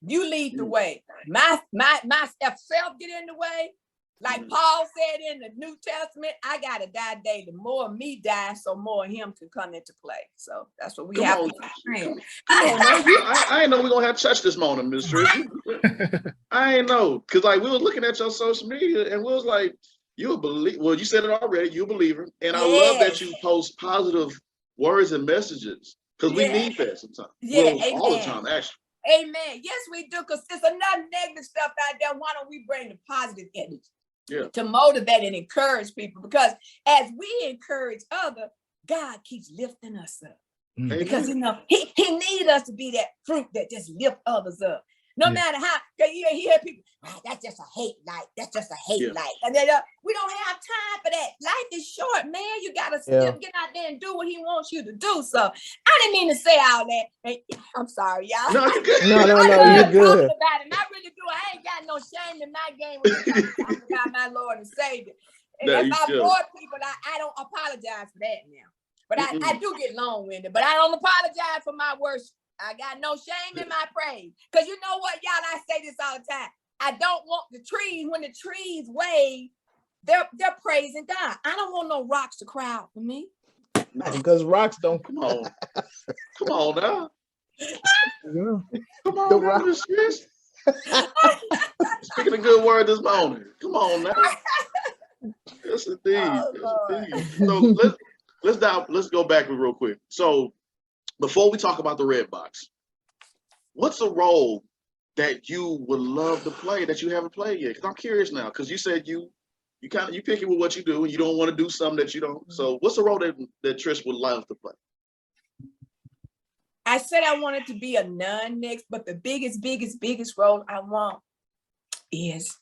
You lead the way. My self get in the way. Like Paul said in the New Testament, I gotta die daily. The more of me die, so more of him can come into play. So that's what we have to do. I ain't know we're gonna have church this morning, Miss Trish. I ain't know, because we were looking at your social media and we was like, you said it already, you're a believer. And I love that you post positive words and messages, because we need that sometimes. All the time, actually. Amen. Yes, we do, because there's enough negative stuff out there. Why don't we bring the positive energy? To motivate and encourage people, because as we encourage others, God keeps lifting us up. Because he needs us to be that fruit that just lift others up. No matter how, because you hear people, that's just a hate light. That's just a hate light. And then we don't have time for that. Life is short, man. You got to still get out there and do what he wants you to do. So I didn't mean to say all that. I'm sorry, y'all. No, you're good. About it. I really do. I ain't got no shame in my game when I'm talking about my Lord and Savior. And if I bore people, I don't apologize for that now. But I do get long-winded, but I don't apologize for my worship. I got no shame in my praise. Because you know what, y'all, I say this all the time. I don't want the trees, when the trees wave, they're praising God. I don't want no rocks to cry out for me. Because rocks don't come on. Come on now. Come The on, rock. Speaking a good word this morning. Come on now. Yes, indeed. So let's go back real quick. So before we talk about the red box, what's a role that you would love to play that you haven't played yet? Because I'm curious now, because you said you pick it with what you do and you don't want to do something that you don't. So what's a role that Trish would love to play? I said I wanted to be a nun next, but the biggest role I want is,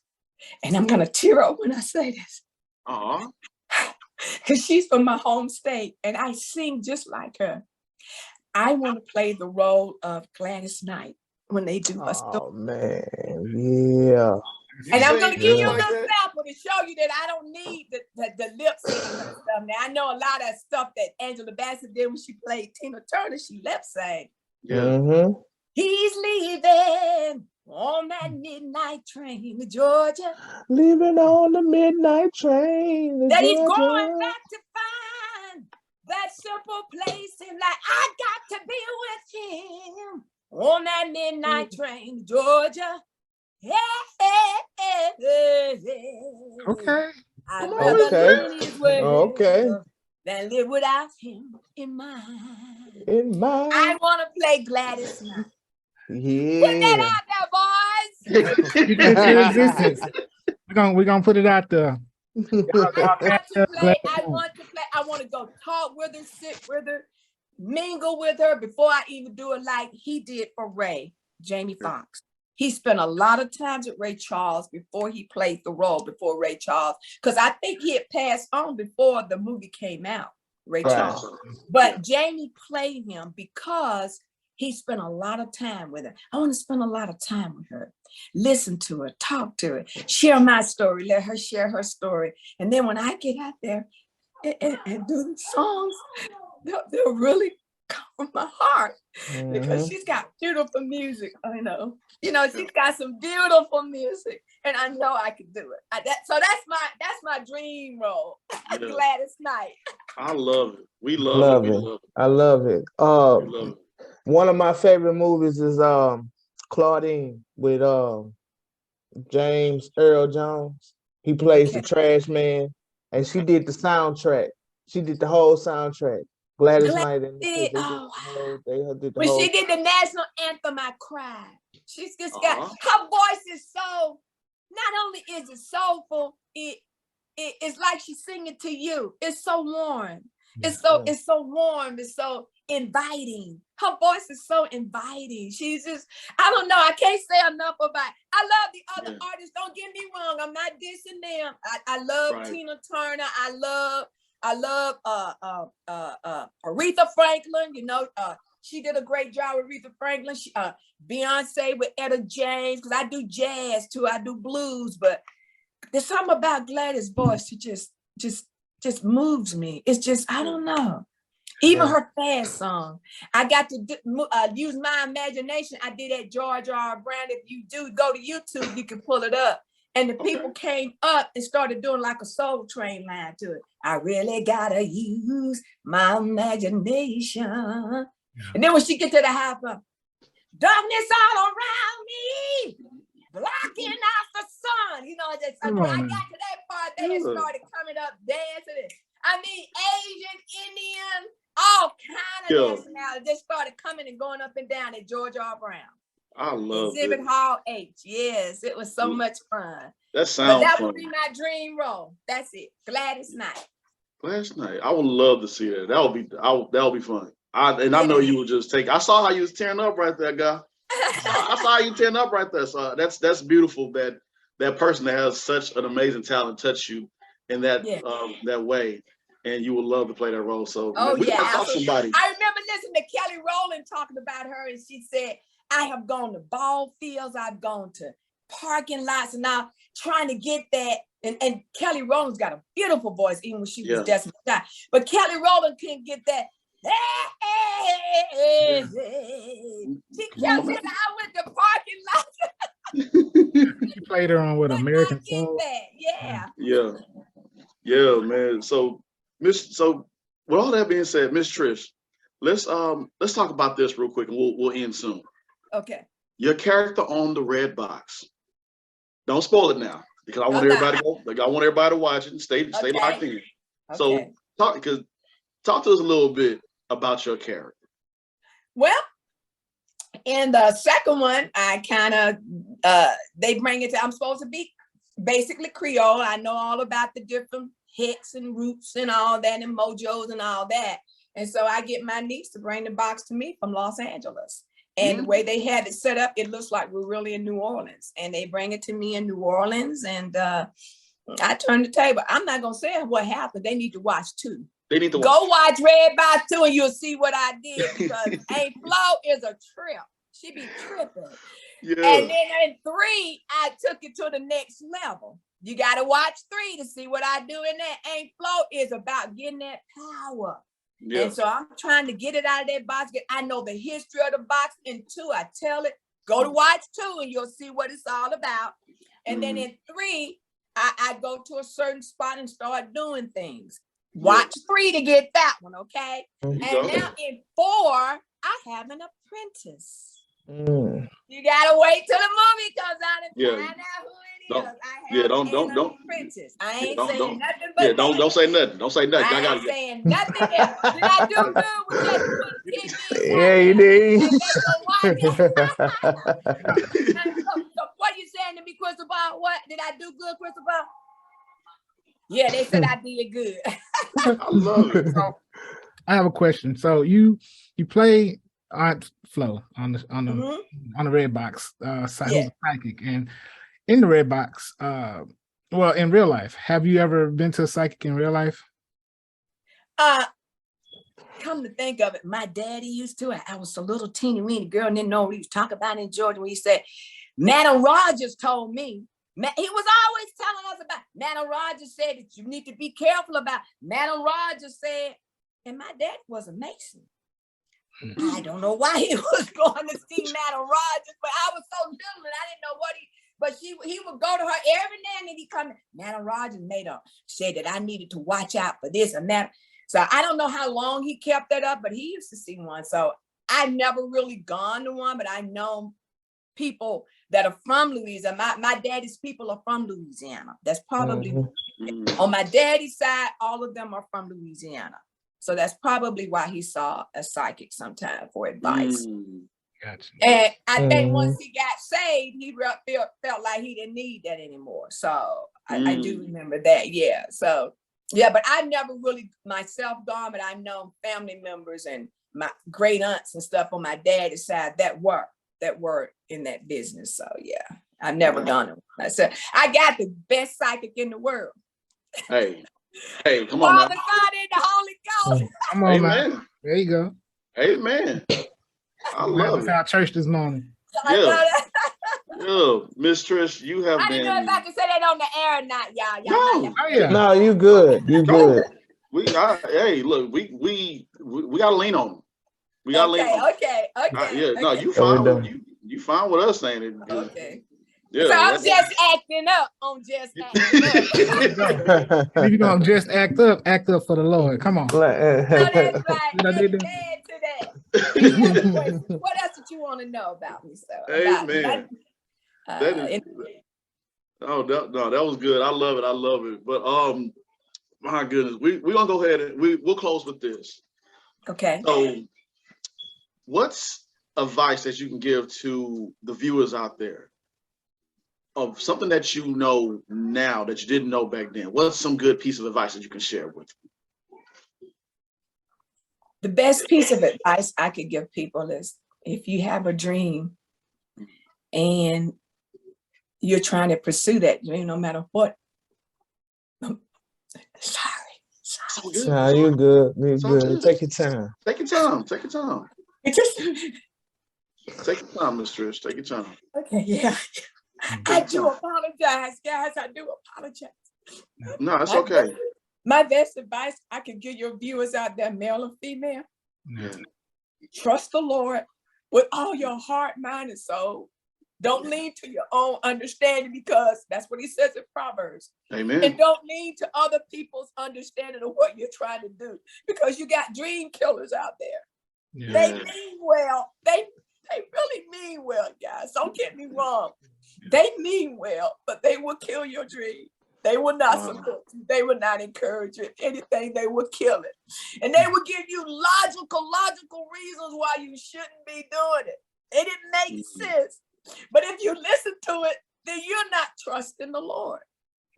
and I'm gonna tear up when I say this, because she's from my home state and I sing just like her. I want to play the role of Gladys Knight when they do a story. Oh man, yeah. And I'm going to give you a little sample to show you that I don't need the lip syncing and stuff. Now, I know a lot of stuff that Angela Bassett did when she played Tina Turner, she lip sang. He's leaving on that midnight train to Georgia. Leaving on the midnight train to that Georgia. He's going back to find that simple place in life. I got to be with him on that midnight train to Georgia. Okay. I'd rather live his way Okay. than live without him in mind. I want to play Gladys Knight. Yeah. Put that out there, boys. You get your existence. We're gonna put it out there. I want to go talk with her, sit with her, mingle with her before I even do it like he did for Jamie Foxx. He spent a lot of times with Ray Charles before he played the role before Ray Charles, because I think he had passed on before the movie came out, Ray Charles. But Jamie played him because he spent a lot of time with her. I want to spend a lot of time with her, listen to her, talk to her, share my story, let her share her story. And then when I get out there and do the songs, they'll really from my heart because she's got beautiful music. I know. She's got some beautiful music, and I know I can do it. So that's my dream role. Yeah. Gladys Knight. I love it. We love it. I love it. We love it. One of my favorite movies is Claudine with James Earl Jones. He plays the trash man, and she did the soundtrack. She did the whole soundtrack. Gladys Knight and they did the when whole. she did the national anthem, I cried. She's just got her voice is so. Not only is it soulful, it's like she's singing to you. It's so warm. It's so warm. It's so inviting. Her voice is so inviting. She's just, I don't know. I can't say enough about. I love the other artists. Don't get me wrong. I'm not dissing them. I love Tina Turner. I love Aretha Franklin. She did a great job with Aretha Franklin. Beyonce with Etta James, because I do jazz too. I do blues, but there's something about Gladys' voice that just moves me. It's just, I don't know. Even her fast song, I got to use my imagination. I did that George R. Brown. If you do go to YouTube, you can pull it up. And the people came up and started doing like a Soul Train line to it. I really gotta use my imagination. And then when she get to the half of darkness all around me, blocking out the sun. When I got to that part, they had started coming up dancing. I mean, Asian, Indian, all kind of nationalities. They started coming and going up and down at George R. Brown. I love Exhibit Hall H. Yes, it was so much fun. That sounds that fun. would be my dream role. That's it. Gladys Knight. Gladys Knight. I would love to see that. That would be fun. I know you would just take. I saw how you was tearing up right there, guy. I saw how you tearing up right there. So that's beautiful that person that has such an amazing talent touch you in that that way, and you would love to play that role. So we gotta talk to somebody. I remember listening to Kelly Rowland talking about her, and she said, "I have gone to ball fields, I've gone to parking lots, and now trying to get that." And Kelly Rowland's got a beautiful voice, even when she was desperate. But Kelly Rowland couldn't get that. She kept saying, "I went to parking lots." She played her on what, American Soul? Yeah, man. So with all that being said, Miss Trish, let's talk about this real quick, and we'll end soon. Okay. Your character on the red box. Don't spoil it now, because I want everybody to watch it and stay locked in. Okay. So talk to us a little bit about your character. Well, in the second one, I kind of they bring it to, I'm supposed to be basically Creole. I know all about the different hicks and roots and all that and mojos and all that. And so I get my niece to bring the box to me from Los Angeles. And the way they had it set up, it looks like we're really in New Orleans. And they bring it to me in New Orleans, and I turn the table. I'm not gonna say what happened. They need to watch too. They need to go watch Red Box 2 and you'll see what I did, because Aunt Flo is a trip. She be tripping. Yeah. And then in 3, I took it to the next level. You got to watch 3 to see what I do in that. Aunt Flo is about getting that power. Yeah. And so I'm trying to get it out of that box. I know the history of the box. In 2, I tell it, go to watch 2 and you'll see what it's all about. And then in 3, I go to a certain spot and start doing things. Watch 3 to get that one, okay? And now in 4, I have an apprentice. You gotta wait till the movie comes out and find out who it is. Don't apprentice. I ain't saying nothing but don't say nothing. Don't say nothing. I ain't saying nothing else. Did I do good with just putting TV? Yeah, you did. So what you saying to me, Cristobal? What did I do good, Cristobal? Yeah, they said I did good. I love it. So, I have a question. So you play Aunt Flo on the red box, psychic, and in the red box, well, in real life, have you ever been to a psychic in real life? Come to think of it, my daddy used to. I was a little teeny weeny girl and didn't know what he was talking about in Georgia when he said, Madam Rogers told me. He was always telling us about, Madam Rogers said that you need to be careful about. Madam Rogers said, and my dad was a Mason. I don't know why he was going to see Madam Rogers, but I was so little and I didn't know what but he would go to her every now and then. He come, Madam Rogers said that I needed to watch out for this and that. So I don't know how long he kept that up, but he used to see one. So I never really gone to one, but I know people that are from Louisiana. My daddy's people are from Louisiana. That's probably on my daddy's side, all of them are from Louisiana. So that's probably why he saw a psychic sometime for advice. Gotcha. And I think once he got saved, he felt like he didn't need that anymore. So I do remember that. Yeah. So, yeah, but I've never really myself gone, but I know family members and my great aunts and stuff on my daddy's side that were in that business. So, yeah, I've never gone to one. So I got the best psychic in the world. Hey, come on, Father, God, and the Holy Ghost. Come on, Amen. man. There you go. Amen. I love it. Our church this morning. Yeah. Miss Trish, you have been. I didn't know if I could say that on the air or not, y'all. No. Oh, yeah. No, you good. You good. Hey, look, we gotta lean on them. We gotta lean on them. Okay. No, you fine. You fine with us saying it. Okay. Yeah, so I'm just acting up. If you're gonna just act up for the Lord. Come on. No, that's right. Amen to that. What else did you want to know about me? So, amen. That was good. I love it. But my goodness, we're gonna go ahead and we'll close with this. Okay. So, what's advice that you can give to the viewers out there of something that you know now that you didn't know back then? What's some good piece of advice that you can share with me? The best piece of advice I could give people is if you have a dream and you're trying to pursue that dream, no matter what. Sorry. No, you good. You good. Take your time. Take your time. Take your time. Take your time, Miss Trish. Take your time. Okay, yeah. I do apologize, guys. I do apologize. No, it's okay. My best advice I can give your viewers out there, male or female, trust the Lord with all your heart, mind, and soul. Don't lean to your own understanding because that's what he says in Proverbs. Amen. And don't lean to other people's understanding of what you're trying to do because you got dream killers out there. Yeah. They mean well. They really mean well, guys. Don't get me wrong. They mean well, but they will kill your dream. They will not support you. They will not encourage you. If anything, they will kill it. And they will give you logical reasons why you shouldn't be doing it. And it makes sense. But if you listen to it, then you're not trusting the Lord.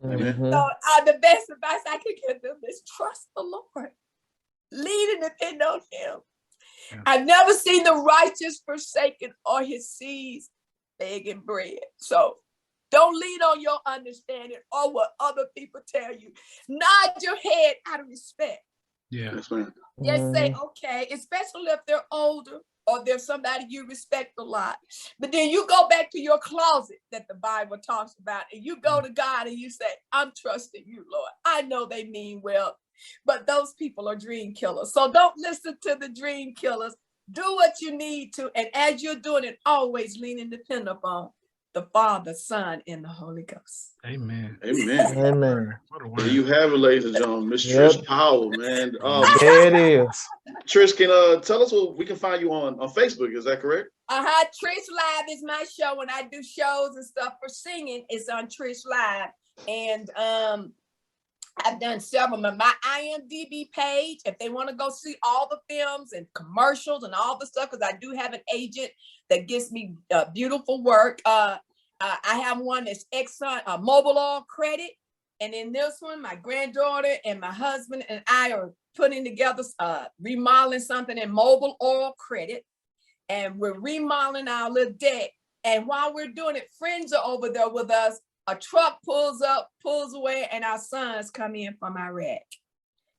Mm-hmm. So the best advice I can give them is trust the Lord. Lean and depend on him. Yeah. I've never seen the righteous forsaken or his seeds begging bread. So don't lean on your understanding or what other people tell you. Nod your head out of respect. Yeah. Just say, okay, especially if they're older or there's somebody you respect a lot. But then you go back to your closet that the Bible talks about and you go to God and you say, I'm trusting you, Lord. I know they mean well, but those people are dream killers. So don't listen to the dream killers. Do what you need to. And as you're doing it, always lean and depend upon the Father, Son, and the Holy Ghost. Amen. Amen. Amen. There you have it, ladies and gentlemen. Miss Trish Powell, man. There it is. Trish, can tell us what we can find you on Facebook. Is that correct? Trish Live is my show. When I do shows and stuff for singing, it's on Trish Live. And I've done several of my IMDb page. If they want to go see all the films and commercials and all the stuff, because I do have an agent that gives me beautiful work. I have one that's Exxon Mobil Oil credit. And in this one, my granddaughter and my husband and I are putting together, remodeling something in Mobil Oil credit. And we're remodeling our little deck. And while we're doing it, friends are over there with us. A truck pulls up, pulls away, and our sons come in from Iraq.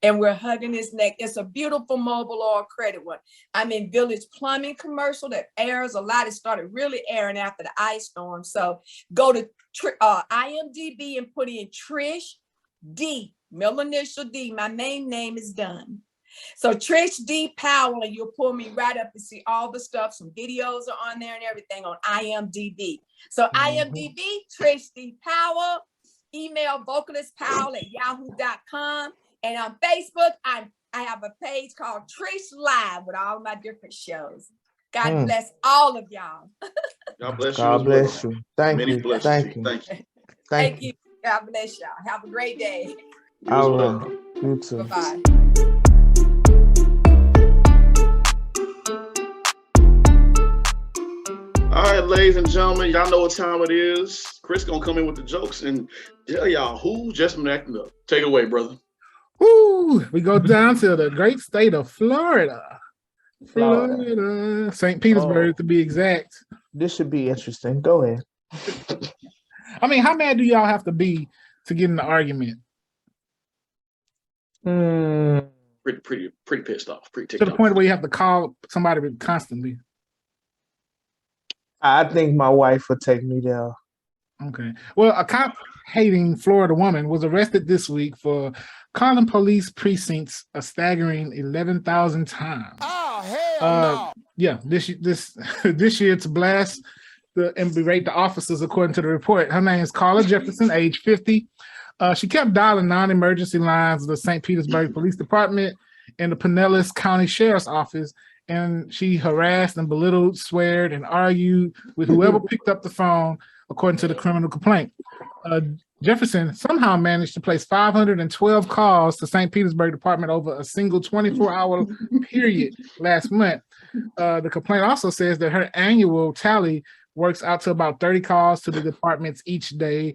And we're hugging his neck. It's a beautiful Mobil Oil credit one. I'm in Village Plumbing commercial that airs a lot. It started really airing after the ice storm. So go to IMDb and put in Trish D, middle initial D. My main name is Dunn. So Trish D. Powell, and you'll pull me right up to see all the stuff. Some videos are on there and everything on IMDb. So IMDb, Trish D. Powell, email vocalistpowell@yahoo.com. And on Facebook, I have a page called Trish Live with all my different shows. God bless all of y'all. God bless you. God bless well. you. Thank Many you. blessings. Thank you. Thank you. Thank you. God bless y'all. Have a great day. You as All well. right. You too. Bye-bye. All right, ladies and gentlemen, y'all know what time it is. Chris gonna come in with the jokes and tell y'all who just been acting up. Take it away, brother. Woo! We go down to the great state of Florida. Florida. St. Petersburg, to be exact. This should be interesting. Go ahead. I mean, how mad do y'all have to be to get in the argument? Pretty pissed off. Pretty ticked To the off. point where you have to call somebody constantly. I think my wife would take me there. Okay. Well, a cop-hating Florida woman was arrested this week for calling police precincts a staggering 11,000 times. Oh, hell no. Yeah, this year to blast and berate the officers, according to the report. Her name is Carla Jefferson, age 50. She kept dialing non-emergency lines of the St. Petersburg Police Department and the Pinellas County Sheriff's Office, and she harassed and belittled, sweared, and argued with whoever picked up the phone, according to the criminal complaint. Jefferson somehow managed to place 512 calls to St. Petersburg Department over a single 24-hour period last month. The complaint also says that her annual tally works out to about 30 calls to the departments each day.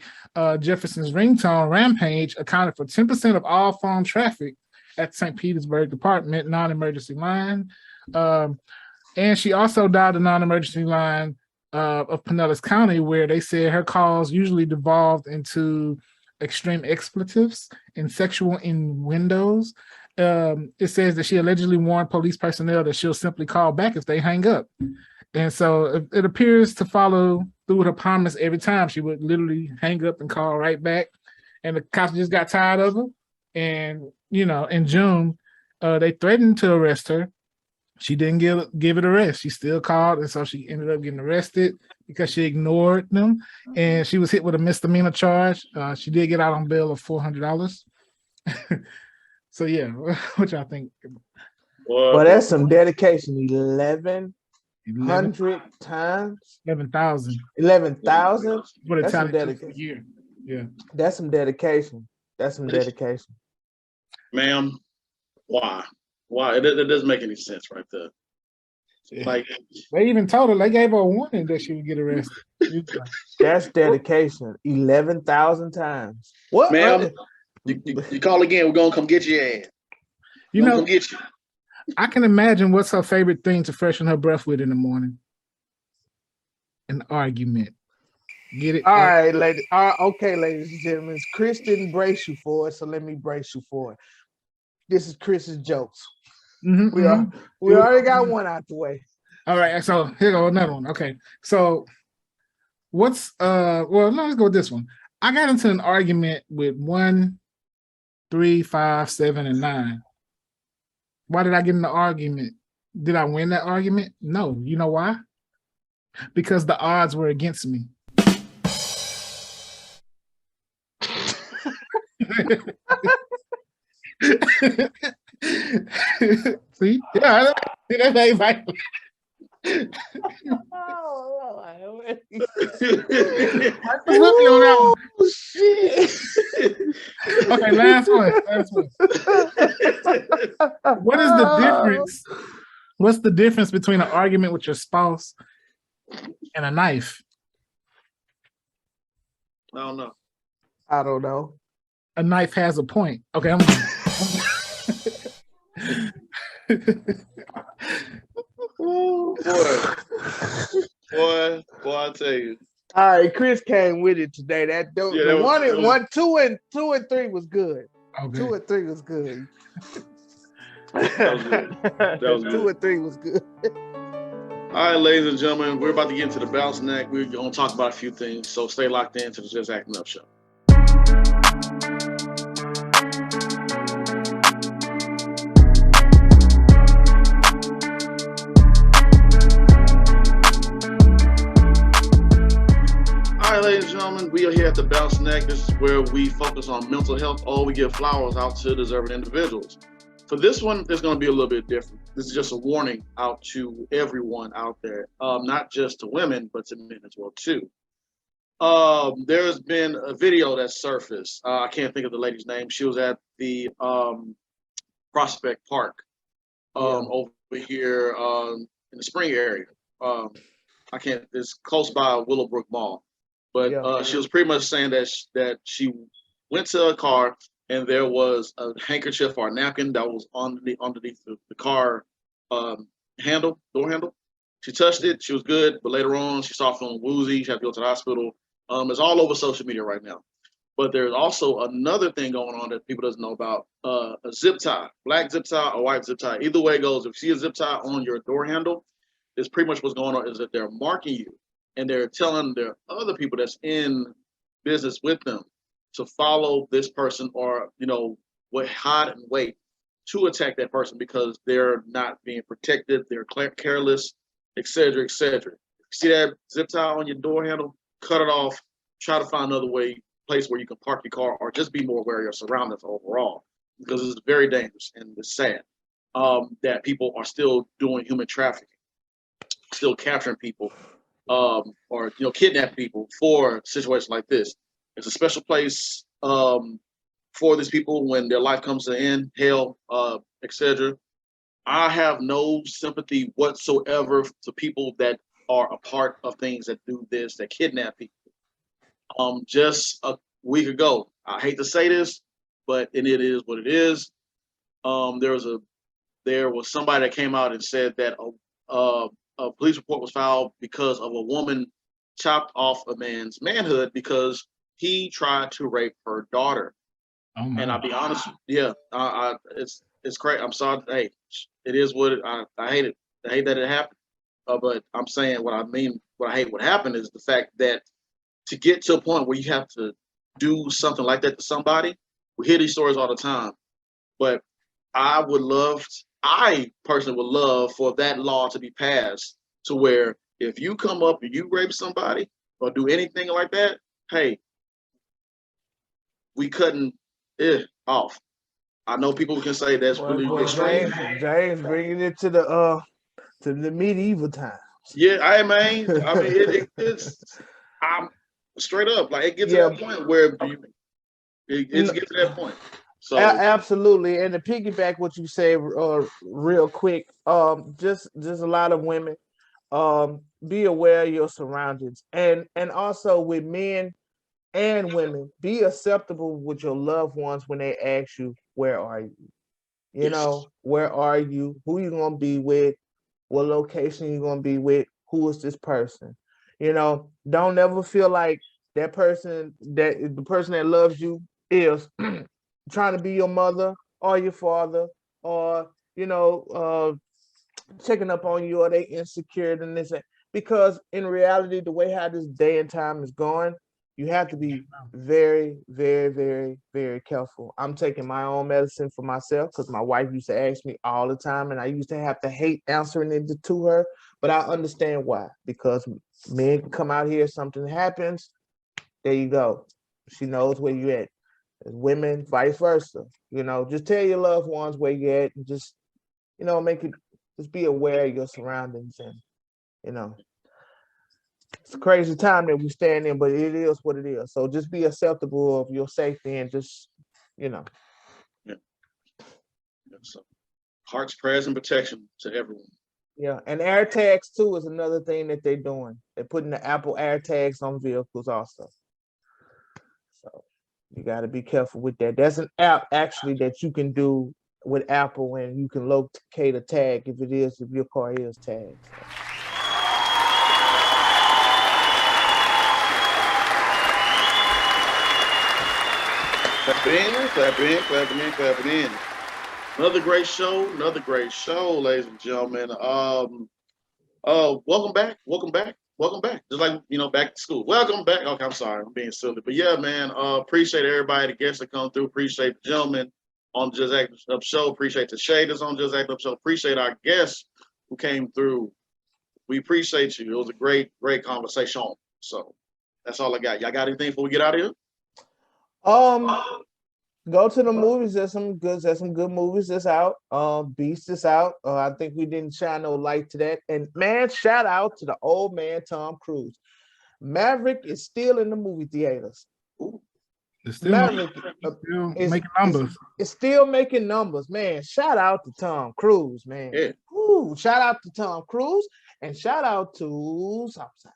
Jefferson's ringtone rampage accounted for 10% of all phone traffic at St. Petersburg Department non-emergency line. And she also dialed the non-emergency line of Pinellas County, where they said her calls usually devolved into extreme expletives and sexual innuendos. It says that she allegedly warned police personnel that she'll simply call back if they hang up. And so it appears to follow through with her promise every time. She would literally hang up and call right back. And the cops just got tired of her. And, you know, in June, they threatened to arrest her. She didn't give it a rest. She still called, and so she ended up getting arrested because she ignored them. And she was hit with a misdemeanor charge. She did get out on bail of $400. So yeah, what y'all think? Well, that's some dedication. 1,100 times. 11,000. 11,000. What a That's some talent dedication. a year. Yeah. That's some dedication. That's some dedication. Ma'am, why? Why? It doesn't make any sense right there. Yeah. Like, They even told her, they gave her a warning that she would get arrested. That's dedication. 11,000 times. What? ma'am, you call again, we're gonna come get your ass. You We're know, gonna come get you. I can imagine what's her favorite thing to freshen her breath with in the morning. An argument. Get it? All right, ladies. Okay, ladies and gentlemen. Chris didn't brace you for it, so let me brace you for it. This is Chris's jokes. Mhm, We already got one out the way. All right, so here go another one. Okay, so what's well, no, let's go with this one. I got into an argument with 1, 3, 5, 7, and 9. Why did I get in the argument? Did I win that argument? No. You know why? Because the odds were against me. See? Yeah, that's exactly. Oh, shit. Okay, last one. What is the difference? What's the difference between an argument with your spouse and a knife? I don't know. I don't know. A knife has a point. Okay, Boy, I tell you. All right, Chris came with it today. That Yeah, the that was- one that and was- 1, 2, and 2 and 3 was good. Okay. 2 and 3 was good. That was good. That was 2 good. and 3 was good. All right, ladies and gentlemen, we're about to get into the bounce neck. We're going to talk about a few things, so stay locked in to the Just Acting Up show. gentlemen, we are here at the Balanced Neck. This is where we focus on mental health, or we give flowers out to deserving individuals. For this one, it's going to be a little bit different. This is just a warning out to everyone out there, not just to women, but to men as well too. There's been a video that surfaced. I can't think of the lady's name. She was at the Prospect Park over here in the Spring area. It's close by Willowbrook Mall. But she was pretty much saying that she went to a car and there was a handkerchief or a napkin that was underneath the car door handle. She touched it, she was good, but later on she started feeling woozy. She had to go to the hospital. It's all over social media right now. But there's also another thing going on that people doesn't know about, a zip tie, black zip tie or white zip tie. Either way it goes, if you see a zip tie on your door handle, it's pretty much what's going on is that they're marking you and they're telling their other people that's in business with them to follow this person or, hide and wait to attack that person because they're not being protected, they're careless, et cetera, et cetera. See that zip tie on your door handle? Cut it off, try to find another place where you can park your car or just be more aware of your surroundings overall because it's very dangerous and it's sad that people are still doing human trafficking, still capturing people or kidnapping people for situations like this. It's a special place for these people when their life comes to an end, hell, etc. I have no sympathy whatsoever to people that are a part of things that do this, that kidnap people. Just a week ago, I hate to say this, but it is what it is. There was somebody that came out and said that a police report was filed because of a woman chopped off a man's manhood because he tried to rape her daughter. Oh, and I'll be honest, it's crazy. I'm sorry. Hey, it is what I hate it. I hate that it happened. But I'm saying what I hate what happened is the fact that to get to a point where you have to do something like that to somebody, we hear these stories all the time. But I personally would love for that law to be passed to where if you come up and you rape somebody or do anything like that, hey, we cutting it off. I know people can say that's really extreme. James bringing it to the medieval times. Yeah, I mean, I'm straight up like it gets to that point where it gets to that point. So absolutely, and to piggyback what you say real quick, just a lot of women, be aware of your surroundings, and also with men and women, be acceptable with your loved ones when they ask you, where are you? Where are you? Who you gonna be with? What location you gonna be with? Who is this person? Don't ever feel like the person that loves you is trying to be your mother or your father or checking up on you or they insecure and this, because in reality, the way how this day and time is going, you have to be very, very, very, very careful. I'm taking my own medicine for myself because my wife used to ask me all the time and I used to have to hate answering it to her, but I understand why, because men can come out here, something happens, there you go. She knows where you at. Women, vice versa. Just tell your loved ones where you at and just, just be aware of your surroundings and, it's a crazy time that we stand in, but it is what it is. So just be acceptable of your safety and just, Yeah. So hearts, prayers, and protection to everyone. Yeah, and air tags too is another thing that they're doing. They're putting the Apple air tags on vehicles also. So you got to be careful with that. There's an app actually that you can do with Apple and you can locate a tag if your car is tagged. So. Clap in. Another great show, ladies and gentlemen. Welcome back. Just like, back to school. Welcome back. Okay, I'm sorry, I'm being silly. But yeah, man, appreciate everybody, the guests that come through. Appreciate the gentlemen on Just Acting Up Show. Appreciate the shaders on Just Acting Up Show. Appreciate our guests who came through. We appreciate you. It was a great conversation. So That's all I got. Y'all got anything before we get out of here? Go to the movies. There's some good movies that's out. Beast is out. I think we didn't shine no light to that. And man, shout out to the old man Tom Cruise. Maverick is still in the movie theaters. It's still, Maverick making numbers. It's still making numbers, man. Shout out to Tom Cruise, man. Yeah. Ooh, shout out to Tom Cruise and shout out to Southside.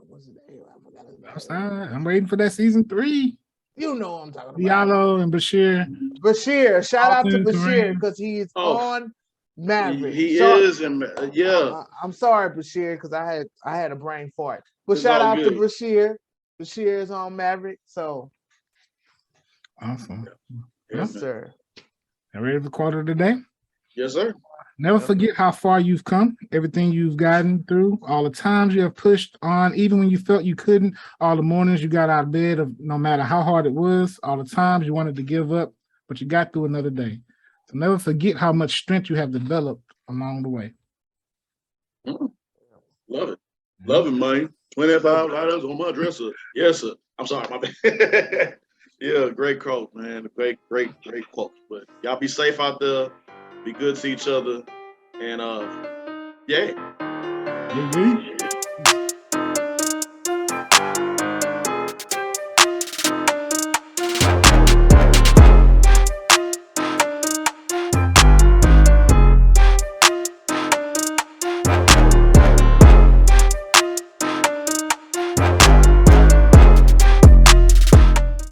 What's his name? I forgot his name. Southside. I'm waiting for that season 3. You know what I'm talking about. Diallo and Bashir. Bashir, shout out to Austin Bashir Kareem. because he's on Maverick. He is, and yeah. I'm sorry, Bashir, because I had a brain fart. But It's shout all out good. to Bashir. Bashir is on Maverick, so Awesome. yes, sir. You ready for the quarter of the day? Yes, sir. Never forget how far you've come, everything you've gotten through, all the times you have pushed on, even when you felt you couldn't, all the mornings you got out of bed, no matter how hard it was, all the times you wanted to give up, but you got through another day. So never forget how much strength you have developed along the way. Love it. Love it, man. $25 on my dresser. Yes, sir. I'm sorry, my bad. Yeah, great quote, man. Great quote. But y'all be safe out there. Be good to each other. And yeah. Yeah.